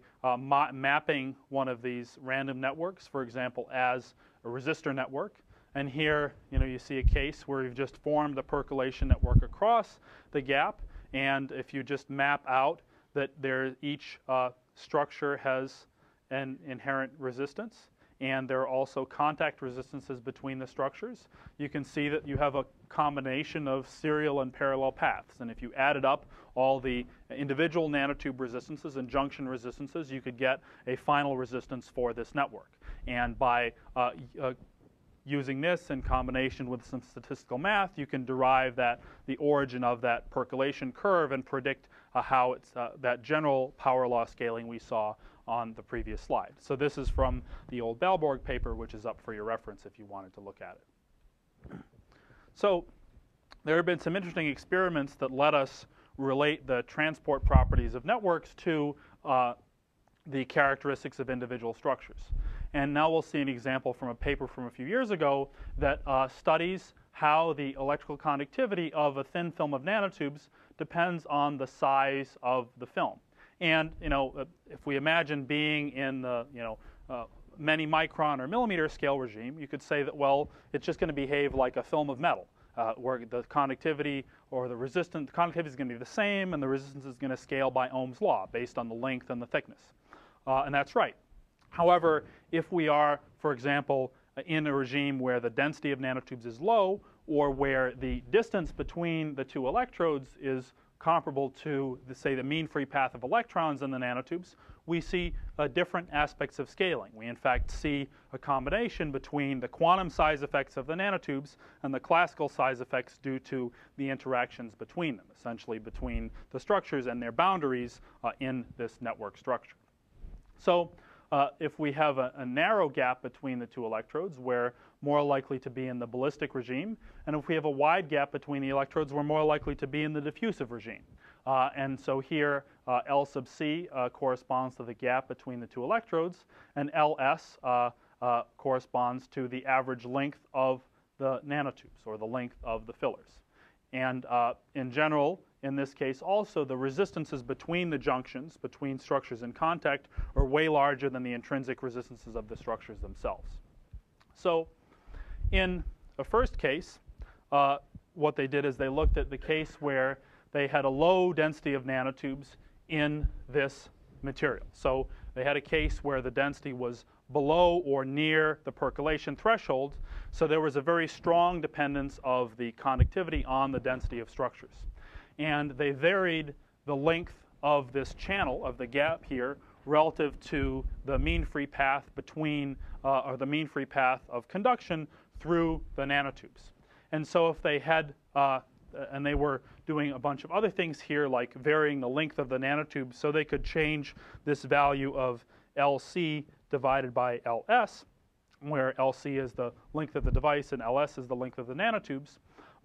mapping one of these random networks, for example, as a resistor network. And here, you see a case where you've just formed the percolation network across the gap. And if you just map out that each structure has an inherent resistance, and there are also contact resistances between the structures, you can see that you have a combination of serial and parallel paths. And if you added up all the individual nanotube resistances and junction resistances, you could get a final resistance for this network. And by using this in combination with some statistical math, you can derive the origin of that percolation curve and predict how it's that general power law scaling we saw on the previous slide. So this is from the old Balborg paper, which is up for your reference if you wanted to look at it. So there have been some interesting experiments that let us relate the transport properties of networks to the characteristics of individual structures. And now we'll see an example from a paper from a few years ago that studies how the electrical conductivity of a thin film of nanotubes depends on the size of the film. And if we imagine being in the many micron or millimeter scale regime, you could say that, well, it's just going to behave like a film of metal, where the conductivity or the conductivity is going to be the same, and the resistance is going to scale by Ohm's law based on the length and the thickness. And that's right. However, if we are, for example, in a regime where the density of nanotubes is low, or where the distance between the two electrodes is comparable to, say, the mean free path of electrons in the nanotubes, we see different aspects of scaling. We, in fact, see a combination between the quantum size effects of the nanotubes and the classical size effects due to the interactions between them, essentially between the structures and their boundaries in this network structure. So if we have a narrow gap between the two electrodes, we're more likely to be in the ballistic regime. And if we have a wide gap between the electrodes, we're more likely to be in the diffusive regime. And so here, L sub C corresponds to the gap between the two electrodes, and LS corresponds to the average length of the nanotubes, or the length of the fillers. And in general, in this case also, the resistances between the junctions, between structures in contact, are way larger than the intrinsic resistances of the structures themselves. So in the first case, what they did is they looked at the case where they had a low density of nanotubes in this material. So they had a case where the density was below or near the percolation threshold, so there was a very strong dependence of the conductivity on the density of structures. And they varied the length of this channel, of the gap here, relative to the mean free path between, or the mean free path of conduction through the nanotubes. And so if they had, and they were doing a bunch of other things here, like varying the length of the nanotubes, so they could change this value of LC divided by LS, where LC is the length of the device and LS is the length of the nanotubes,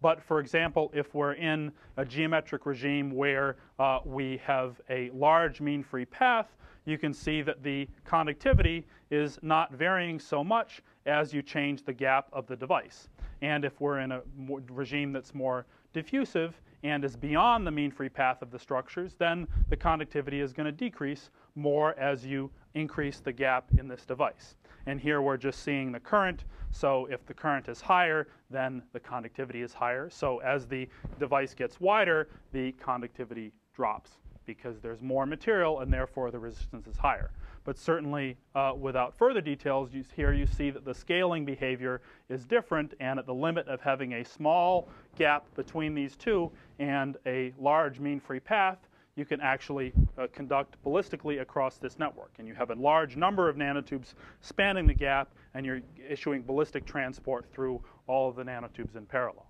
But for example, if we're in a geometric regime where we have a large mean-free path, you can see that the conductivity is not varying so much as you change the gap of the device. And if we're in a regime that's more diffusive and is beyond the mean-free path of the structures, then the conductivity is going to decrease more as you increase the gap in this device. And here we're just seeing the current. So if the current is higher, then the conductivity is higher. So as the device gets wider, the conductivity drops because there's more material and therefore the resistance is higher. But certainly without further details, here you see that the scaling behavior is different, and at the limit of having a small gap between these two and a large mean-free path, you can actually conduct ballistically across this network. And you have a large number of nanotubes spanning the gap, and you're issuing ballistic transport through all of the nanotubes in parallel.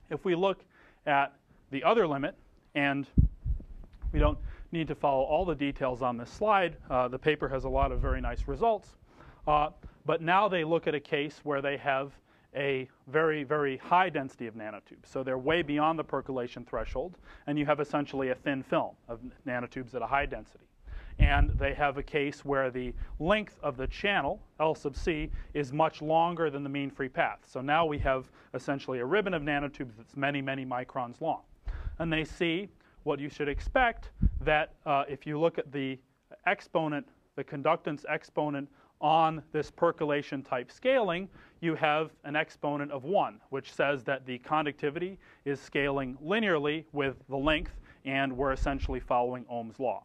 If we look at the other limit, and we don't need to follow all the details on this slide. The paper has a lot of very nice results. But now they look at a case where they have a very, very high density of nanotubes. So they're way beyond the percolation threshold, and you have essentially a thin film of nanotubes at a high density. And they have a case where the length of the channel, L sub c, is much longer than the mean-free path. So now we have essentially a ribbon of nanotubes that's many, many microns long. And they see what you should expect, that if you look at the exponent, the conductance exponent on this percolation type scaling, you have an exponent of 1, which says that the conductivity is scaling linearly with the length, and we're essentially following Ohm's law.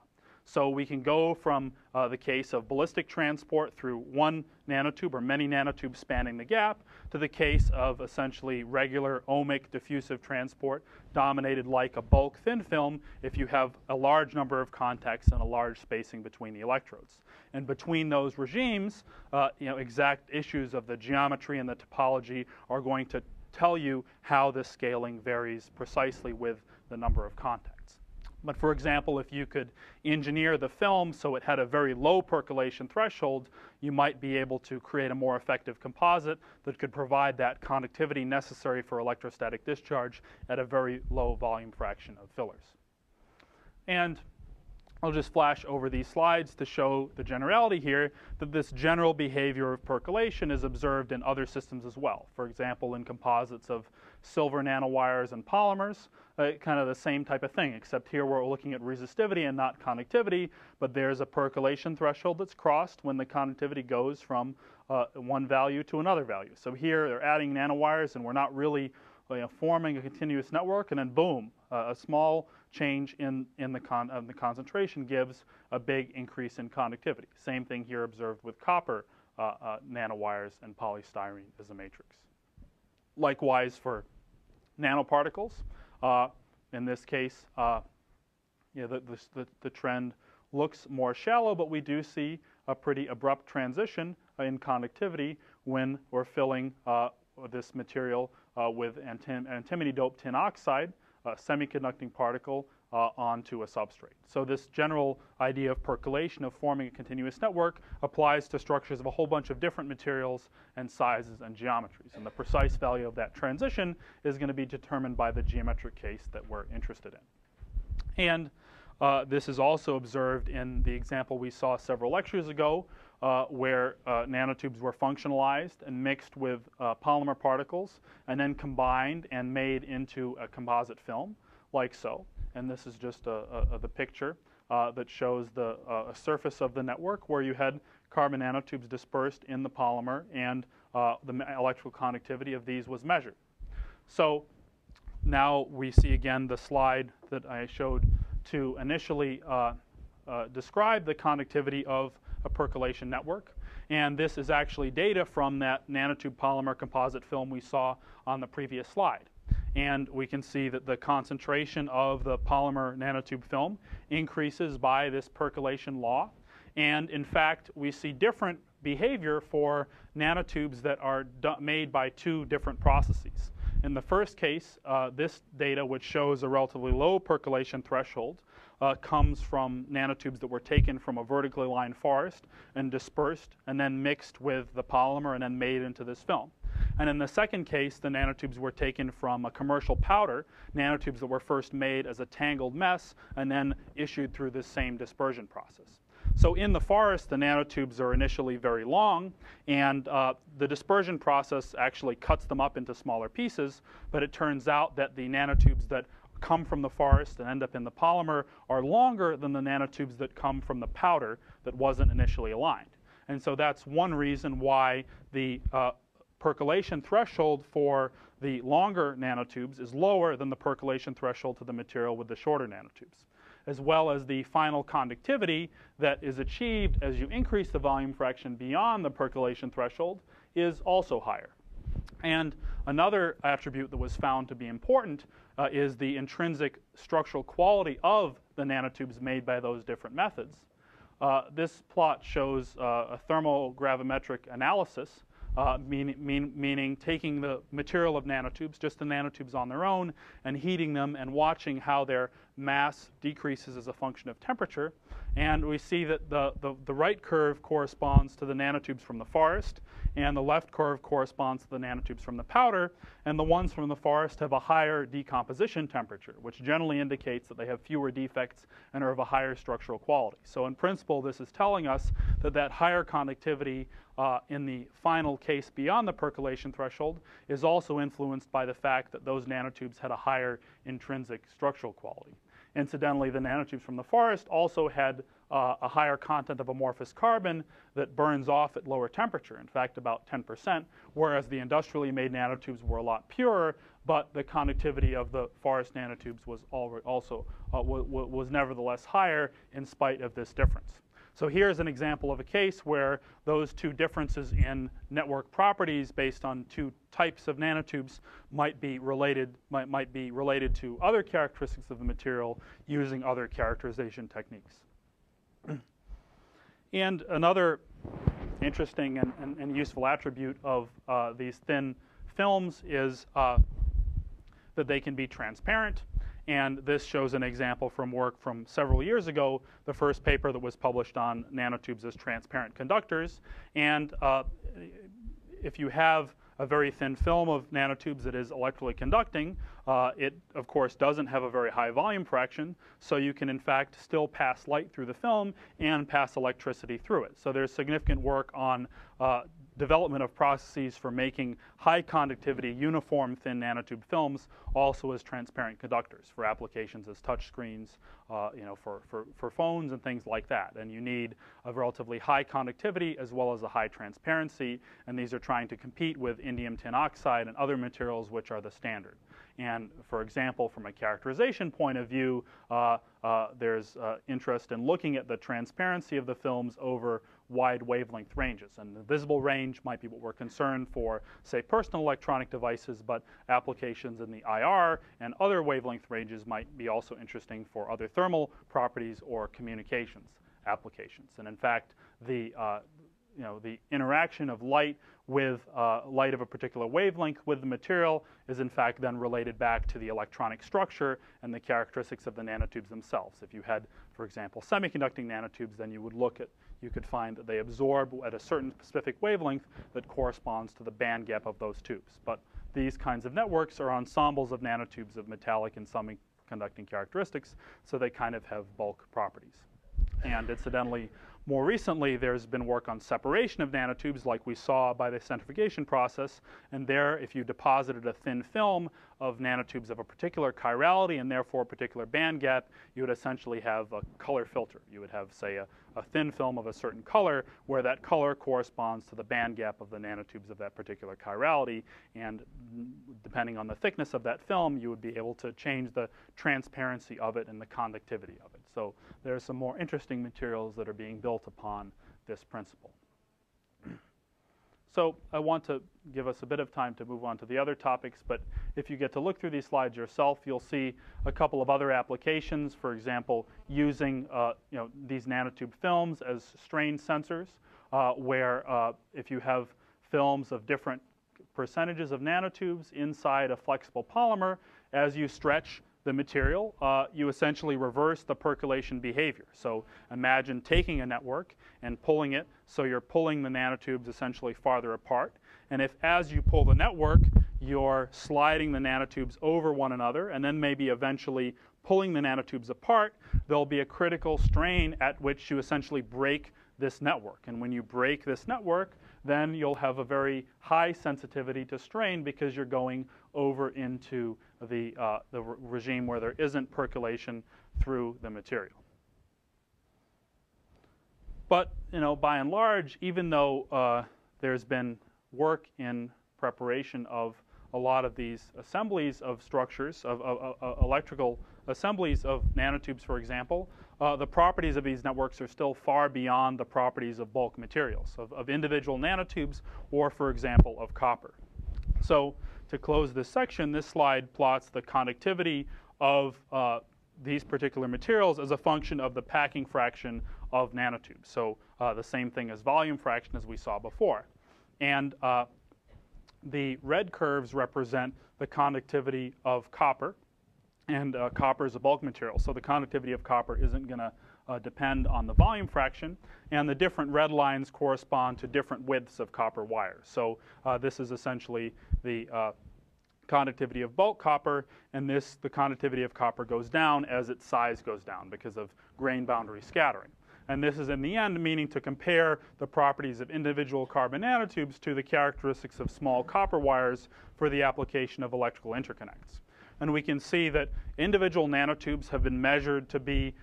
So we can go from the case of ballistic transport through one nanotube or many nanotubes spanning the gap to the case of essentially regular ohmic diffusive transport dominated like a bulk thin film if you have a large number of contacts and a large spacing between the electrodes. And between those regimes, exact issues of the geometry and the topology are going to tell you how this scaling varies precisely with the number of contacts. But for example, if you could engineer the film so it had a very low percolation threshold, you might be able to create a more effective composite that could provide that conductivity necessary for electrostatic discharge at a very low volume fraction of fillers. And I'll just flash over these slides to show the generality here, that this general behavior of percolation is observed in other systems as well. For example, in composites of silver nanowires and polymers, kind of the same type of thing, except here we're looking at resistivity and not conductivity, but there's a percolation threshold that's crossed when the conductivity goes from one value to another value. So here they're adding nanowires and we're not really forming a continuous network, and then boom, a small change in the concentration gives a big increase in conductivity. Same thing here observed with copper nanowires and polystyrene as a matrix. Likewise for nanoparticles. In this case, the trend looks more shallow, but we do see a pretty abrupt transition in conductivity when we're filling this material with antimony-doped tin oxide, a semiconducting particle, onto a substrate. So this general idea of percolation, of forming a continuous network, applies to structures of a whole bunch of different materials and sizes and geometries. And the precise value of that transition is going to be determined by the geometric case that we're interested in. And this is also observed in the example we saw several lectures ago, where nanotubes were functionalized and mixed with polymer particles and then combined and made into a composite film, like so. And this is just the picture that shows the surface of the network where you had carbon nanotubes dispersed in the polymer, and the electrical conductivity of these was measured. So now we see again the slide that I showed to initially describe the conductivity of a percolation network. And this is actually data from that nanotube polymer composite film we saw on the previous slide. And we can see that the concentration of the polymer nanotube film increases by this percolation law. And in fact, we see different behavior for nanotubes that are made by two different processes. In the first case, this data, which shows a relatively low percolation threshold, comes from nanotubes that were taken from a vertically lined forest and dispersed and then mixed with the polymer and then made into this film. And in the second case, the nanotubes were taken from a commercial powder, nanotubes that were first made as a tangled mess and then issued through this same dispersion process. So in the forest, the nanotubes are initially very long, and the dispersion process actually cuts them up into smaller pieces, but it turns out that the nanotubes that come from the forest and end up in the polymer are longer than the nanotubes that come from the powder that wasn't initially aligned. And so that's one reason why the percolation threshold for the longer nanotubes is lower than the percolation threshold to the material with the shorter nanotubes, as well as the final conductivity that is achieved as you increase the volume fraction beyond the percolation threshold is also higher. And another attribute that was found to be important is the intrinsic structural quality of the nanotubes made by those different methods. This plot shows a thermogravimetric analysis, meaning taking the material of nanotubes, just the nanotubes on their own, and heating them and watching how their mass decreases as a function of temperature. And we see that the right curve corresponds to the nanotubes from the forest, and the left curve corresponds to the nanotubes from the powder, and the ones from the forest have a higher decomposition temperature, which generally indicates that they have fewer defects and are of a higher structural quality. So in principle, this is telling us that that higher conductivity in the final case beyond the percolation threshold is also influenced by the fact that those nanotubes had a higher intrinsic structural quality. Incidentally, the nanotubes from the forest also had a higher content of amorphous carbon that burns off at lower temperature, in fact about 10%, whereas the industrially made nanotubes were a lot purer, but the conductivity of the forest nanotubes was was nevertheless higher in spite of this difference. So here's an example of a case where those two differences in network properties based on two types of nanotubes might be related to other characteristics of the material using other characterization techniques. And another interesting and useful attribute of these thin films is that they can be transparent. And this shows an example from work from several years ago, the first paper that was published on nanotubes as transparent conductors. And if you have a very thin film of nanotubes that is electrically conducting, it, of course, doesn't have a very high volume fraction, so you can, in fact, still pass light through the film and pass electricity through it. So there's significant work on development of processes for making high conductivity, uniform thin nanotube films also as transparent conductors for applications as touch screens, for phones and things like that. And you need a relatively high conductivity as well as a high transparency, and these are trying to compete with indium tin oxide and other materials which are the standard. And for example, from a characterization point of view, there's interest in looking at the transparency of the films over wide wavelength ranges. And the visible range might be what we're concerned for, say, personal electronic devices, but applications in the IR and other wavelength ranges might be also interesting for other thermal properties or communications applications. And in fact, the interaction of light with light of a particular wavelength with the material is in fact then related back to the electronic structure and the characteristics of the nanotubes themselves. If you had, for example, semiconducting nanotubes, then you could find that they absorb at a certain specific wavelength that corresponds to the band gap of those tubes. But these kinds of networks are ensembles of nanotubes of metallic and semiconducting characteristics, so they kind of have bulk properties. And incidentally, more recently, there's been work on separation of nanotubes like we saw by the centrifugation process. And there, if you deposited a thin film of nanotubes of a particular chirality and therefore a particular band gap, you would essentially have a color filter. You would have, say, a thin film of a certain color where that color corresponds to the band gap of the nanotubes of that particular chirality. And depending on the thickness of that film, you would be able to change the transparency of it and the conductivity of it. So there are some more interesting materials that are being built upon this principle. So I want to give us a bit of time to move on to the other topics, but if you get to look through these slides yourself, you'll see a couple of other applications. For example, using these nanotube films as strain sensors, where if you have films of different percentages of nanotubes inside a flexible polymer, as you stretch the material, you essentially reverse the percolation behavior. So imagine taking a network and pulling it, so you're pulling the nanotubes essentially farther apart. And if as you pull the network, you're sliding the nanotubes over one another and then maybe eventually pulling the nanotubes apart, there'll be a critical strain at which you essentially break this network. And when you break this network, then you'll have a very high sensitivity to strain because you're going over into the regime where there isn't percolation through the material. But by and large, even though there's been work in preparation of a lot of these assemblies of structures, of electrical assemblies of nanotubes, for example, the properties of these networks are still far beyond the properties of bulk materials, of individual nanotubes, or, for example, of copper. So to close this section, this slide plots the conductivity of these particular materials as a function of the packing fraction of nanotubes. So the same thing as volume fraction as we saw before. And the red curves represent the conductivity of copper. And copper is a bulk material, so the conductivity of copper isn't going to depend on the volume fraction. And the different red lines correspond to different widths of copper wires. So this is essentially the conductivity of bulk copper, and the conductivity of copper goes down as its size goes down because of grain boundary scattering. And this is, in the end, meaning to compare the properties of individual carbon nanotubes to the characteristics of small copper wires for the application of electrical interconnects. And we can see that individual nanotubes have been measured to be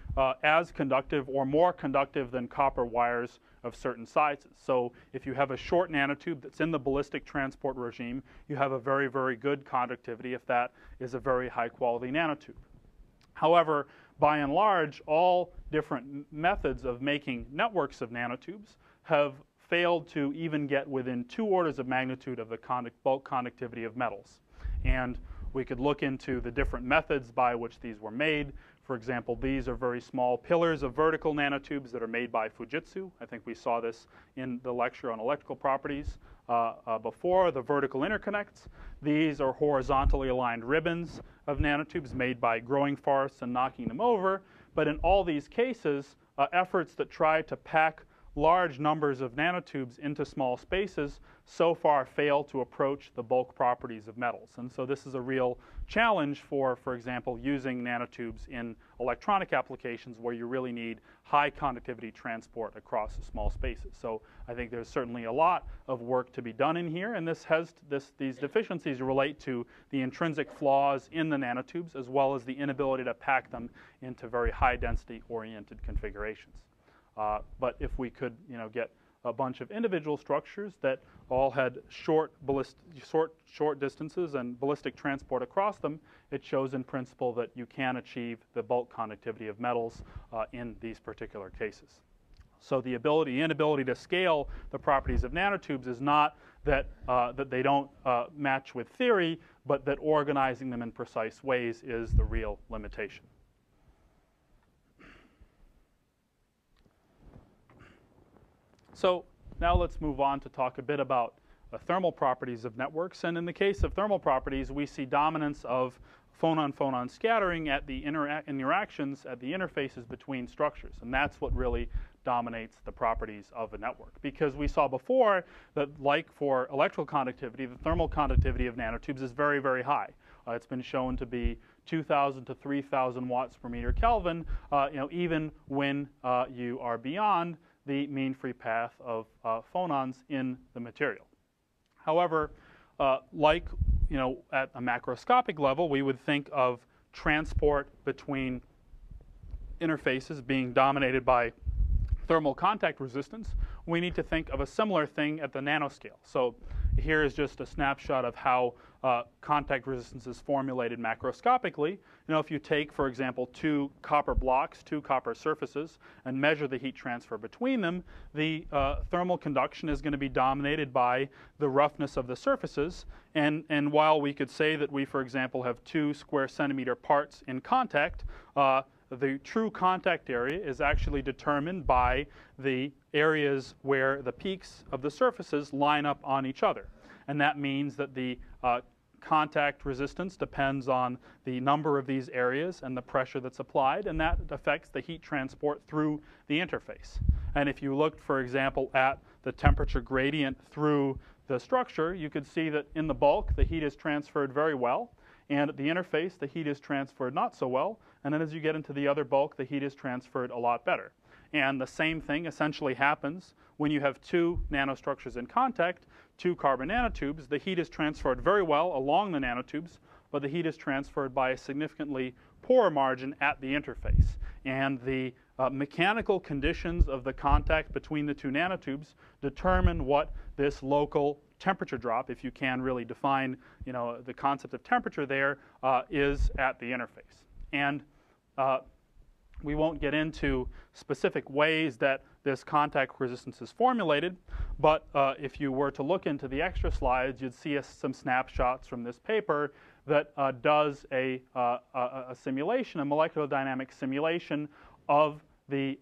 as conductive or more conductive than copper wires of certain sizes. So if you have a short nanotube that's in the ballistic transport regime, you have a very, very good conductivity if that is a very high-quality nanotube. However, by and large, all different methods of making networks of nanotubes have failed to even get within 2 orders of magnitude of the bulk conductivity of metals. And we could look into the different methods by which these were made. For example, these are very small pillars of vertical nanotubes that are made by Fujitsu. I think we saw this in the lecture on electrical properties before, the vertical interconnects. These are horizontally aligned ribbons of nanotubes made by growing forests and knocking them over. But in all these cases, efforts that try to pack large numbers of nanotubes into small spaces so far fail to approach the bulk properties of metals. And so this is a real challenge for example, using nanotubes in electronic applications where you really need high conductivity transport across small spaces. So I think there's certainly a lot of work to be done in here, and these deficiencies relate to the intrinsic flaws in the nanotubes as well as the inability to pack them into very high density oriented configurations. But if we could, get a bunch of individual structures that all had short distances and ballistic transport across them, it shows in principle that you can achieve the bulk conductivity of metals in these particular cases. So the inability to scale the properties of nanotubes is not that they don't match with theory, but that organizing them in precise ways is the real limitation. So now let's move on to talk a bit about the thermal properties of networks. And in the case of thermal properties, we see dominance of phonon-phonon scattering at the interactions at the interfaces between structures. And that's what really dominates the properties of a network. Because we saw before that, like for electrical conductivity, the thermal conductivity of nanotubes is very, very high. It's been shown to be 2,000 to 3,000 watts per meter Kelvin, even when you are beyond the mean free path of phonons in the material. However, like at a macroscopic level, we would think of transport between interfaces being dominated by thermal contact resistance. We need to think of a similar thing at the nanoscale. So here is just a snapshot of how contact resistance is formulated macroscopically. If you take, for example, 2 copper blocks, 2 copper surfaces, and measure the heat transfer between them, the thermal conduction is going to be dominated by the roughness of the surfaces. And while we could say that we, for example, have 2 square centimeter parts in contact, the true contact area is actually determined by the areas where the peaks of the surfaces line up on each other. And that means that the contact resistance depends on the number of these areas and the pressure that's applied, and that affects the heat transport through the interface. And if you looked, for example, at the temperature gradient through the structure, you could see that in the bulk, the heat is transferred very well, and at the interface, the heat is transferred not so well, and then as you get into the other bulk, the heat is transferred a lot better. And the same thing essentially happens when you have two nanostructures in contact, two carbon nanotubes. The heat is transferred very well along the nanotubes, but the heat is transferred by a significantly poorer margin at the interface. And the mechanical conditions of the contact between the two nanotubes determine what this local temperature drop, if you can really define, the concept of temperature there, is at the interface. And we won't get into specific ways that this contact resistance is formulated, but if you were to look into the extra slides, you'd see some snapshots from this paper that does a simulation, a molecular dynamic simulation of the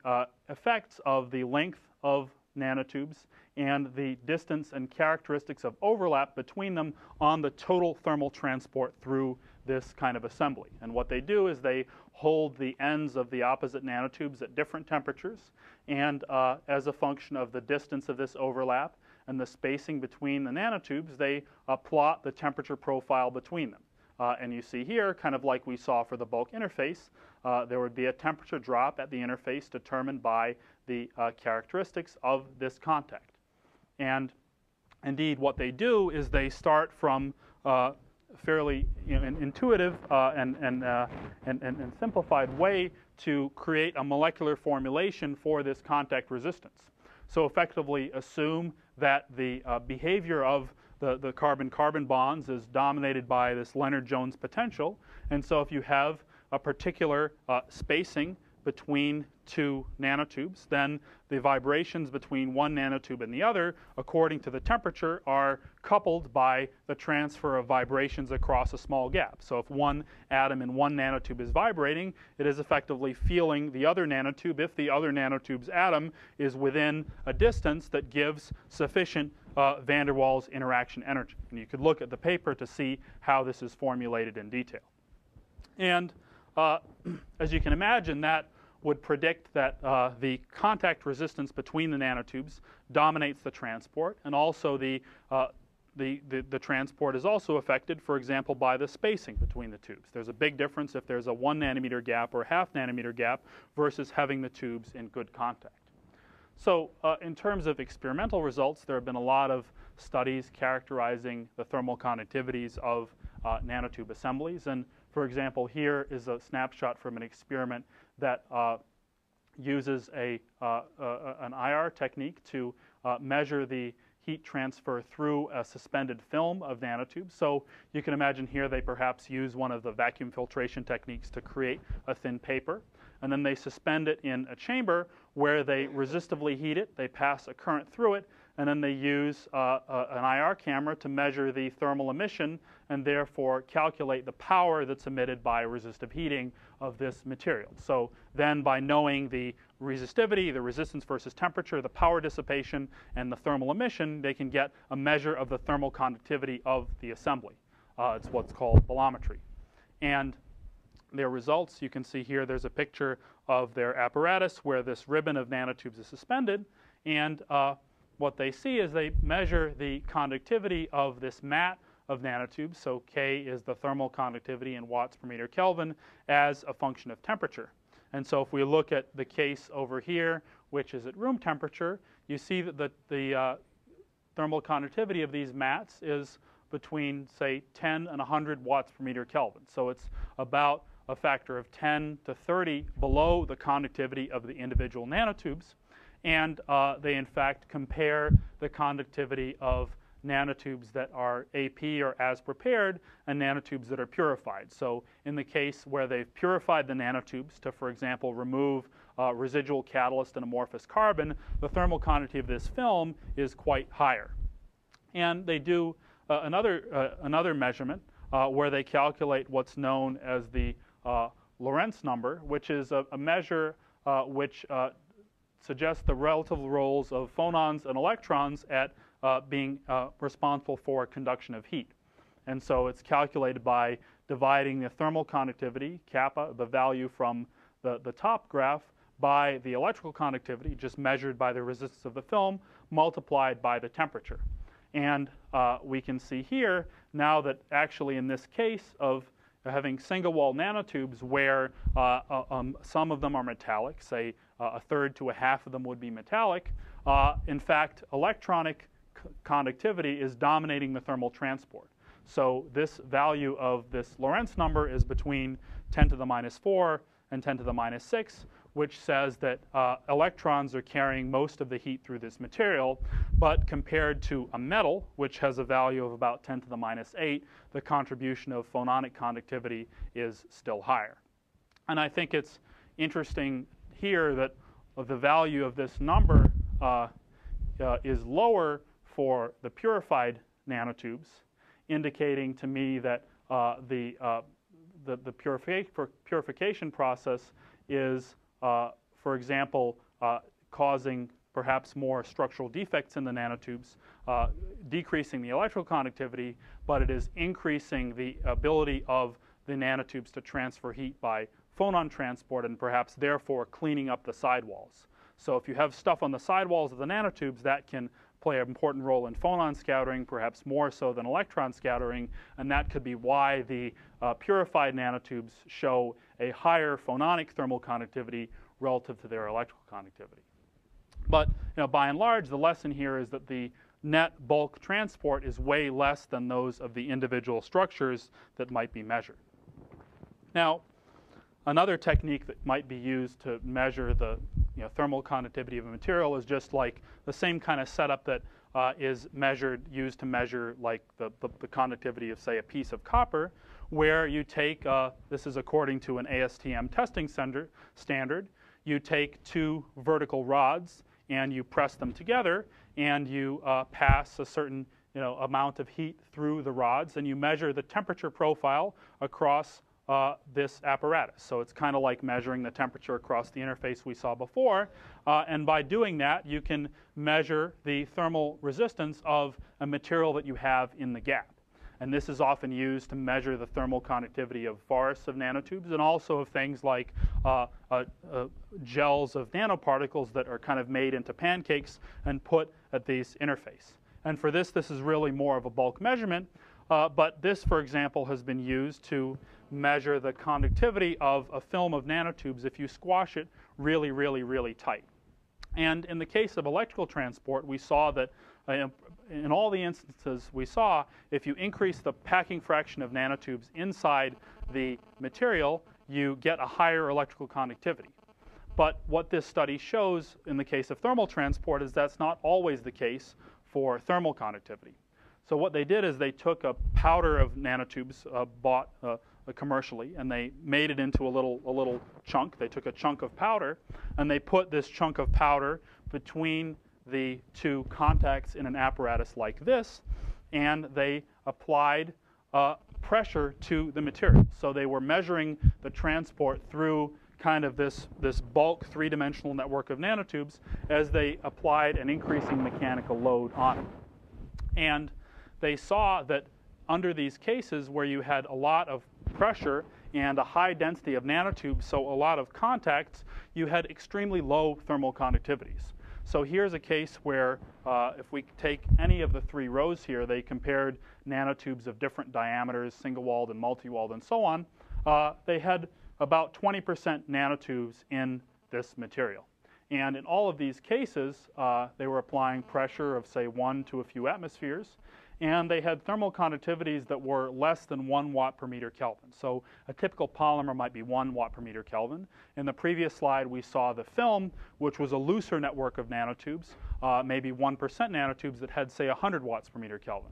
effects of the length of nanotubes and the distance and characteristics of overlap between them on the total thermal transport through this kind of assembly. And what they do is they hold the ends of the opposite nanotubes at different temperatures, and as a function of the distance of this overlap and the spacing between the nanotubes, they plot the temperature profile between them. And you see here, kind of like we saw for the bulk interface, there would be a temperature drop at the interface determined by the characteristics of this contact. And indeed, what they do is they start from fairly intuitive and simplified way to create a molecular formulation for this contact resistance. So effectively assume that the behavior of the carbon-carbon bonds is dominated by this Leonard-Jones potential. And so if you have a particular spacing between two nanotubes, then the vibrations between one nanotube and the other, according to the temperature, are coupled by the transfer of vibrations across a small gap. So if one atom in one nanotube is vibrating, it is effectively feeling the other nanotube if the other nanotube's atom is within a distance that gives sufficient van der Waals interaction energy. And you could look at the paper to see how this is formulated in detail. And as you can imagine, that would predict that the contact resistance between the nanotubes dominates the transport, and also the transport is also affected, for example, by the spacing between the tubes. There's a big difference if there's a 1 nanometer gap or a half nanometer gap versus having the tubes in good contact. So in terms of experimental results, there have been a lot of studies characterizing the thermal conductivities of nanotube assemblies. And for example, here is a snapshot from an experiment that uses an IR technique to measure the heat transfer through a suspended film of nanotubes. So you can imagine here they perhaps use one of the vacuum filtration techniques to create a thin paper. And then they suspend it in a chamber where they resistively heat it. They pass a current through it, and then they use an IR camera to measure the thermal emission and therefore calculate the power that's emitted by resistive heating of this material. So then by knowing the resistivity, the resistance versus temperature, the power dissipation, and the thermal emission, they can get a measure of the thermal conductivity of the assembly. It's what's called bolometry. And their results, you can see here, there's a picture of their apparatus where this ribbon of nanotubes is suspended. And what they see is they measure the conductivity of this mat of nanotubes. So K is the thermal conductivity in watts per meter Kelvin as a function of temperature. And so if we look at the case over here, which is at room temperature, you see that the thermal conductivity of these mats is between, say, 10 and 100 watts per meter Kelvin. So it's about a factor of 10 to 30 below the conductivity of the individual nanotubes. And they, in fact, compare the conductivity of nanotubes that are AP or as prepared and nanotubes that are purified. So in the case where they've purified the nanotubes to, for example, remove residual catalyst and amorphous carbon, the thermal conductivity of this film is quite higher. And they do another measurement where they calculate what's known as the Lorentz number, which is a measure which suggests the relative roles of phonons and electrons at being responsible for conduction of heat. And so it's calculated by dividing the thermal conductivity, kappa, the value from the top graph, by the electrical conductivity, just measured by the resistance of the film, multiplied by the temperature. And we can see here now that actually in this case of having single-wall nanotubes where some of them are metallic, say a third to a half of them would be metallic, in fact, electronic conductivity is dominating the thermal transport. So this value of this Lorentz number is between 10 to the minus 4 and 10 to the minus 6, which says that electrons are carrying most of the heat through this material, but compared to a metal, which has a value of about 10 to the minus 8, the contribution of phononic conductivity is still higher. And I think it's interesting here that the value of this number is lower for the purified nanotubes, indicating to me that the purification process is, for example, causing perhaps more structural defects in the nanotubes, decreasing the electrical conductivity, but it is increasing the ability of the nanotubes to transfer heat by phonon transport and perhaps therefore cleaning up the sidewalls. So if you have stuff on the sidewalls of the nanotubes, that can play an important role in phonon scattering, perhaps more so than electron scattering, and that could be why the purified nanotubes show a higher phononic thermal conductivity relative to their electrical conductivity. But by and large, the lesson here is that the net bulk transport is way less than those of the individual structures that might be measured. Now, another technique that might be used to measure the thermal conductivity of a material is just like the same kind of setup that is used to measure like the conductivity of, say, a piece of copper, where you take, this is according to an ASTM testing standard, you take two vertical rods and you press them together and you pass a certain amount of heat through the rods, and you measure the temperature profile across this apparatus. So it's kind of like measuring the temperature across the interface we saw before, and by doing that you can measure the thermal resistance of a material that you have in the gap. And this is often used to measure the thermal conductivity of forests of nanotubes and also of things like gels of nanoparticles that are kind of made into pancakes and put at these interface. And for this is really more of a bulk measurement, but this, for example, has been used to measure the conductivity of a film of nanotubes if you squash it really, really, really tight. And in the case of electrical transport, we saw that in all the instances we saw, if you increase the packing fraction of nanotubes inside the material, you get a higher electrical conductivity. But what this study shows in the case of thermal transport is that's not always the case for thermal conductivity. So what they did is they took a powder of nanotubes bought commercially, and they made it into a little chunk. They took a chunk of powder, and they put this chunk of powder between the two contacts in an apparatus like this, and they applied pressure to the material. So they were measuring the transport through kind of this bulk three-dimensional network of nanotubes as they applied an increasing mechanical load on it. And they saw that under these cases where you had a lot of pressure and a high density of nanotubes, so a lot of contacts, you had extremely low thermal conductivities. So here's a case where if we take any of the three rows here, they compared nanotubes of different diameters, single-walled and multi-walled and so on. They had about 20% nanotubes in this material. And in all of these cases, they were applying pressure of, say, 1 to a few atmospheres. And they had thermal conductivities that were less than 1 watt per meter Kelvin. So a typical polymer might be 1 watt per meter Kelvin. In the previous slide, we saw the film, which was a looser network of nanotubes, maybe 1% nanotubes that had, say, 100 watts per meter Kelvin.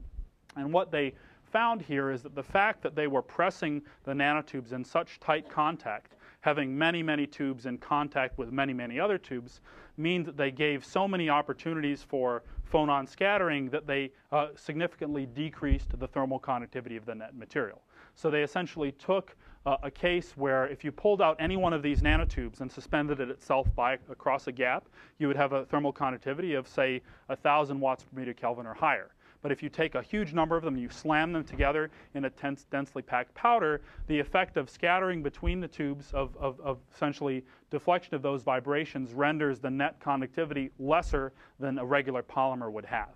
And what they found here is that the fact that they were pressing the nanotubes in such tight contact, having many, many tubes in contact with many, many other tubes, means that they gave so many opportunities for phonon scattering that they significantly decreased the thermal conductivity of the net material. So they essentially took a case where if you pulled out any one of these nanotubes and suspended it itself across a gap, you would have a thermal conductivity of, say, 1,000 watts per meter Kelvin or higher. But if you take a huge number of them, you slam them together in a densely packed powder, the effect of scattering between the tubes of essentially deflection of those vibrations renders the net conductivity lesser than a regular polymer would have.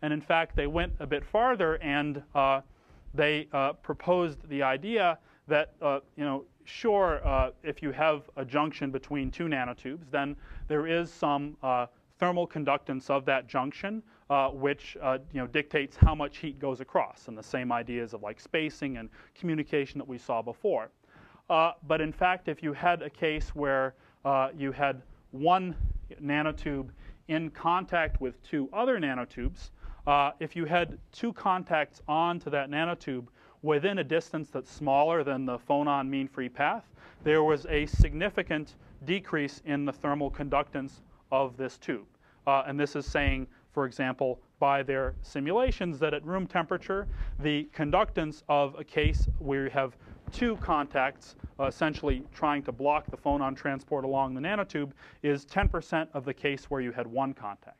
And in fact, they went a bit farther, and they proposed the idea that, sure, if you have a junction between two nanotubes, then there is some thermal conductance of that junction, which dictates how much heat goes across, and the same ideas of like spacing and communication that we saw before. But in fact, if you had a case where you had one nanotube in contact with two other nanotubes, if you had two contacts onto that nanotube within a distance that's smaller than the phonon mean free path, there was a significant decrease in the thermal conductance of this tube. And this is saying, for example, by their simulations, that at room temperature, the conductance of a case where you have two contacts essentially trying to block the phonon transport along the nanotube is 10% of the case where you had one contact.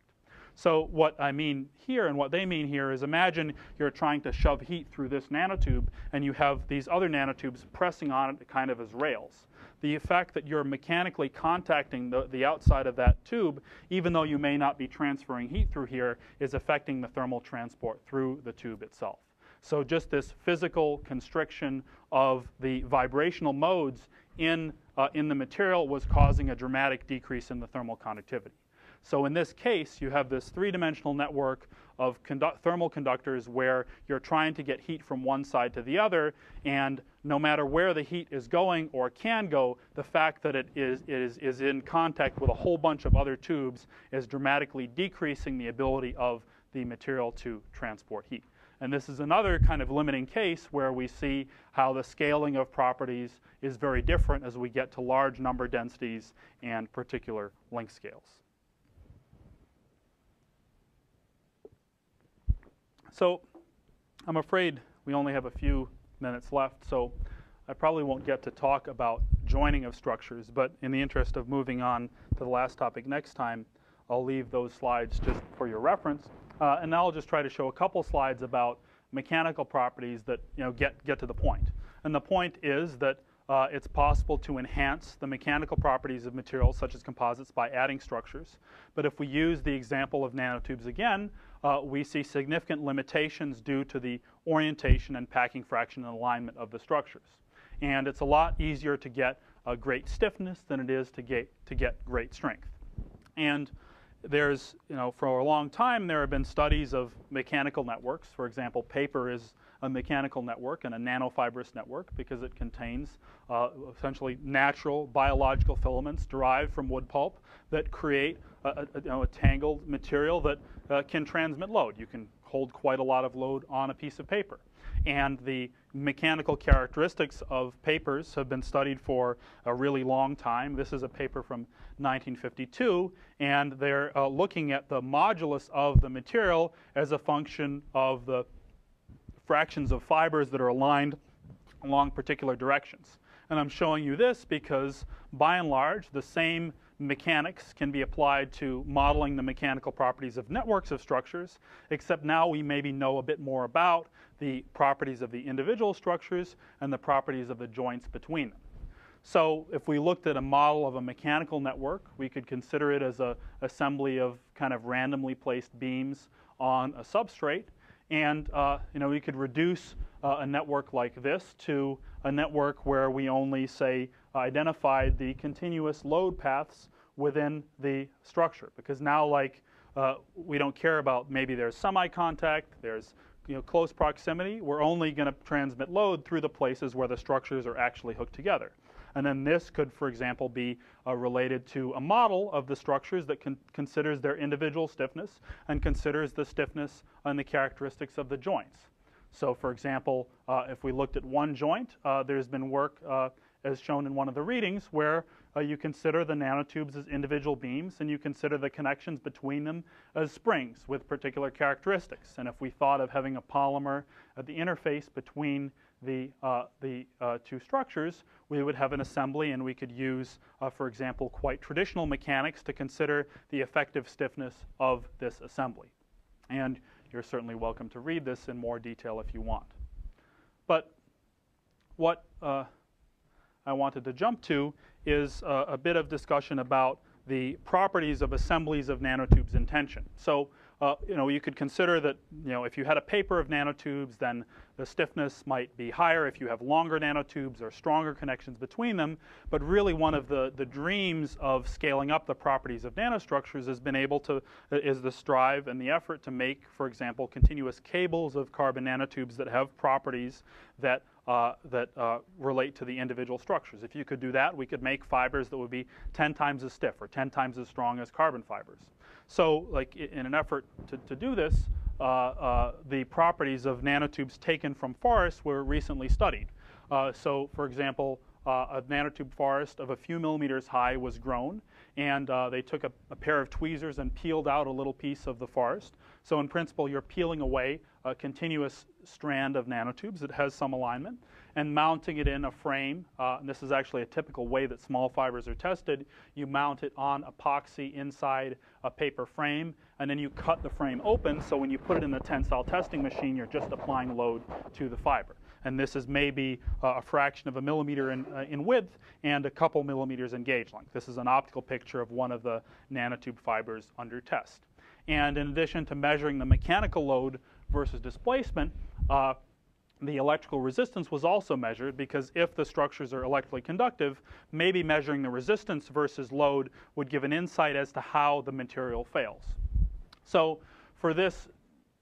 So what I mean here, and what they mean here, is imagine you're trying to shove heat through this nanotube, and you have these other nanotubes pressing on it kind of as rails. The effect that you're mechanically contacting the outside of that tube, even though you may not be transferring heat through here, is affecting the thermal transport through the tube itself. So just this physical constriction of the vibrational modes in the material was causing a dramatic decrease in the thermal conductivity. So in this case, you have this three-dimensional network of thermal conductors where you're trying to get heat from one side to the other, and no matter where the heat is going or can go, the fact that it is in contact with a whole bunch of other tubes is dramatically decreasing the ability of the material to transport heat. And this is another kind of limiting case where we see how the scaling of properties is very different as we get to large number densities and particular length scales. So I'm afraid we only have a few minutes left, so I probably won't get to talk about joining of structures, but in the interest of moving on to the last topic next time, I'll leave those slides just for your reference. And now I'll just try to show a couple slides about mechanical properties that get to the point. And the point is that it's possible to enhance the mechanical properties of materials such as composites by adding structures. But if we use the example of nanotubes again, we see significant limitations due to the orientation and packing fraction and alignment of the structures. And it's a lot easier to get a great stiffness than it is to get great strength. And there's, for a long time, there have been studies of mechanical networks. For example, paper is a mechanical network and a nanofibrous network because it contains essentially natural biological filaments derived from wood pulp that create a tangled material that can transmit load. You can hold quite a lot of load on a piece of paper. And the mechanical characteristics of papers have been studied for a really long time. This is a paper from 1952, and they're looking at the modulus of the material as a function of the fractions of fibers that are aligned along particular directions. And I'm showing you this because, by and large, the same mechanics can be applied to modeling the mechanical properties of networks of structures, except now we maybe know a bit more about the properties of the individual structures and the properties of the joints between them. So if we looked at a model of a mechanical network, we could consider it as an assembly of kind of randomly placed beams on a substrate. And we could reduce a network like this to a network where we only, say, identified the continuous load paths within the structure. Because now, we don't care about maybe there's semi-contact, there's close proximity. We're only going to transmit load through the places where the structures are actually hooked together. And then this could, for example, be related to a model of the structures that considers their individual stiffness and considers the stiffness and the characteristics of the joints. So, for example, if we looked at one joint, there's been work, as shown in one of the readings, where you consider the nanotubes as individual beams, and you consider the connections between them as springs with particular characteristics. And if we thought of having a polymer at the interface between the two structures, we would have an assembly, and we could use, for example, quite traditional mechanics to consider the effective stiffness of this assembly. And you're certainly welcome to read this in more detail if you want. But what I wanted to jump to is a bit of discussion about the properties of assemblies of nanotubes in tension. So you could consider that, if you had a paper of nanotubes, then the stiffness might be higher if you have longer nanotubes or stronger connections between them. But really, one of the dreams of scaling up the properties of nanostructures is the strive and the effort to make, for example, continuous cables of carbon nanotubes that have properties that relate to the individual structures. If you could do that, we could make fibers that would be 10 times as stiff or 10 times as strong as carbon fibers. So, like, in an effort to do this, the properties of nanotubes taken from forests were recently studied. So, for example, a nanotube forest of a few millimeters high was grown, and they took a pair of tweezers and peeled out a little piece of the forest. So in principle, you're peeling away a continuous strand of nanotubes that has some alignment and mounting it in a frame. And this is actually a typical way that small fibers are tested. You mount it on epoxy inside a paper frame, and then you cut the frame open, so when you put it in the tensile testing machine, you're just applying load to the fiber. And this is maybe a fraction of a millimeter in width and a couple millimeters in gauge length. This is an optical picture of one of the nanotube fibers under test. And in addition to measuring the mechanical load versus displacement, the electrical resistance was also measured, because if the structures are electrically conductive, maybe measuring the resistance versus load would give an insight as to how the material fails. So for this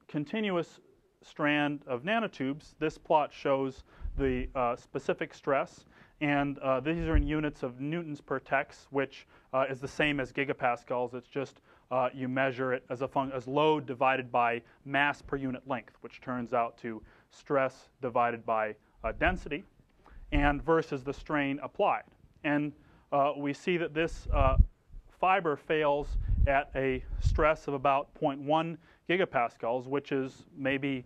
continuous strand of nanotubes, this plot shows the specific stress, and these are in units of newtons per tex, which is the same as gigapascals. It's just you measure it as load divided by mass per unit length, which turns out to stress divided by density, and versus the strain applied. And we see that this fiber fails at a stress of about 0.1 gigapascals, which is maybe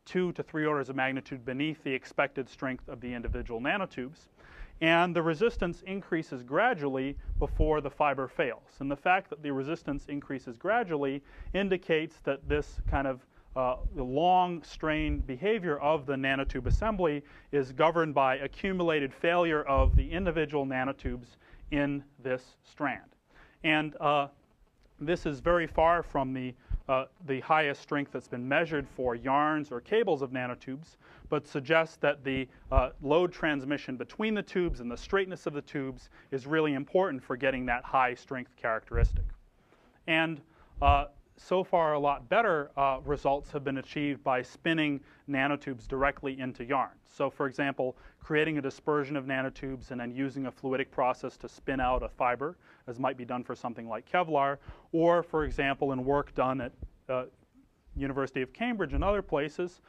2 to 3 orders of magnitude beneath the expected strength of the individual nanotubes. And the resistance increases gradually before the fiber fails. And the fact that the resistance increases gradually indicates that this kind of the long strain behavior of the nanotube assembly is governed by accumulated failure of the individual nanotubes in this strand. And this is very far from the highest strength that's been measured for yarns or cables of nanotubes, but suggests that the load transmission between the tubes and the straightness of the tubes is really important for getting that high strength characteristic. And so far, a lot better results have been achieved by spinning nanotubes directly into yarn. So for example, creating a dispersion of nanotubes and then using a fluidic process to spin out a fiber, as might be done for something like Kevlar, or for example, in work done at University of Cambridge and other places,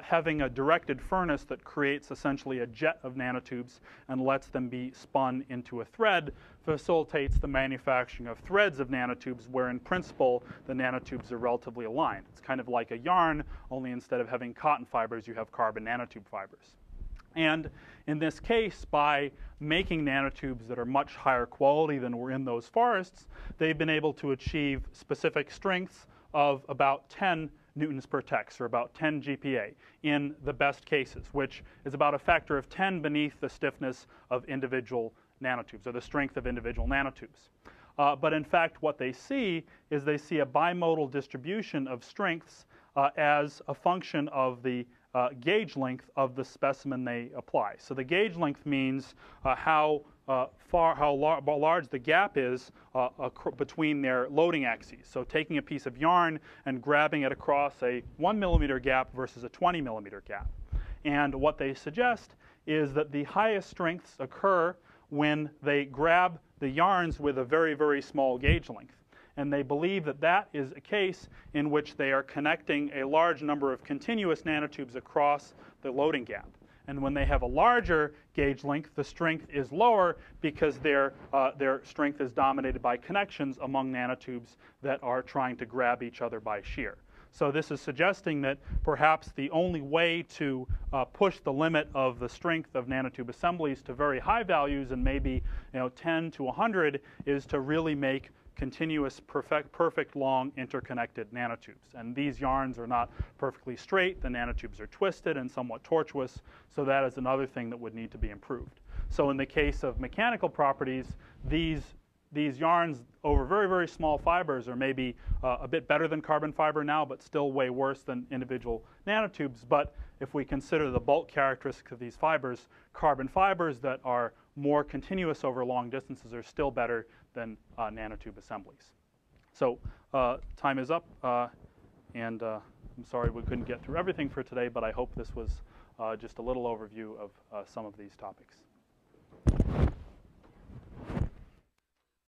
having a directed furnace that creates essentially a jet of nanotubes and lets them be spun into a thread, facilitates the manufacturing of threads of nanotubes, where in principle the nanotubes are relatively aligned. It's kind of like a yarn, only instead of having cotton fibers, you have carbon nanotube fibers. And in this case, by making nanotubes that are much higher quality than were in those forests, they've been able to achieve specific strengths of about 10 newtons per tex, or about 10 GPa in the best cases, which is about a factor of 10 beneath the stiffness of individual nanotubes, or the strength of individual nanotubes. But in fact, what they see is they see a bimodal distribution of strengths as a function of the gauge length of the specimen they apply. So the gauge length means how large the gap is between their loading axes. So taking a piece of yarn and grabbing it across a 1 millimeter gap versus a 20 millimeter gap. And what they suggest is that the highest strengths occur when they grab the yarns with a very, very small gauge length. And they believe that that is a case in which they are connecting a large number of continuous nanotubes across the loading gap. And when they have a larger gauge length, the strength is lower because their strength is dominated by connections among nanotubes that are trying to grab each other by shear. So this is suggesting that perhaps the only way to push the limit of the strength of nanotube assemblies to very high values, and maybe 10 to 100, is to really make continuous, perfect long interconnected nanotubes. And these yarns are not perfectly straight. The nanotubes are twisted and somewhat tortuous. So that is another thing that would need to be improved. So in the case of mechanical properties, these these yarns over very, very small fibers are maybe a bit better than carbon fiber now, but still way worse than individual nanotubes. But if we consider the bulk characteristics of these fibers, carbon fibers that are more continuous over long distances are still better than nanotube assemblies. So time is up, and I'm sorry we couldn't get through everything for today, but I hope this was just a little overview of some of these topics.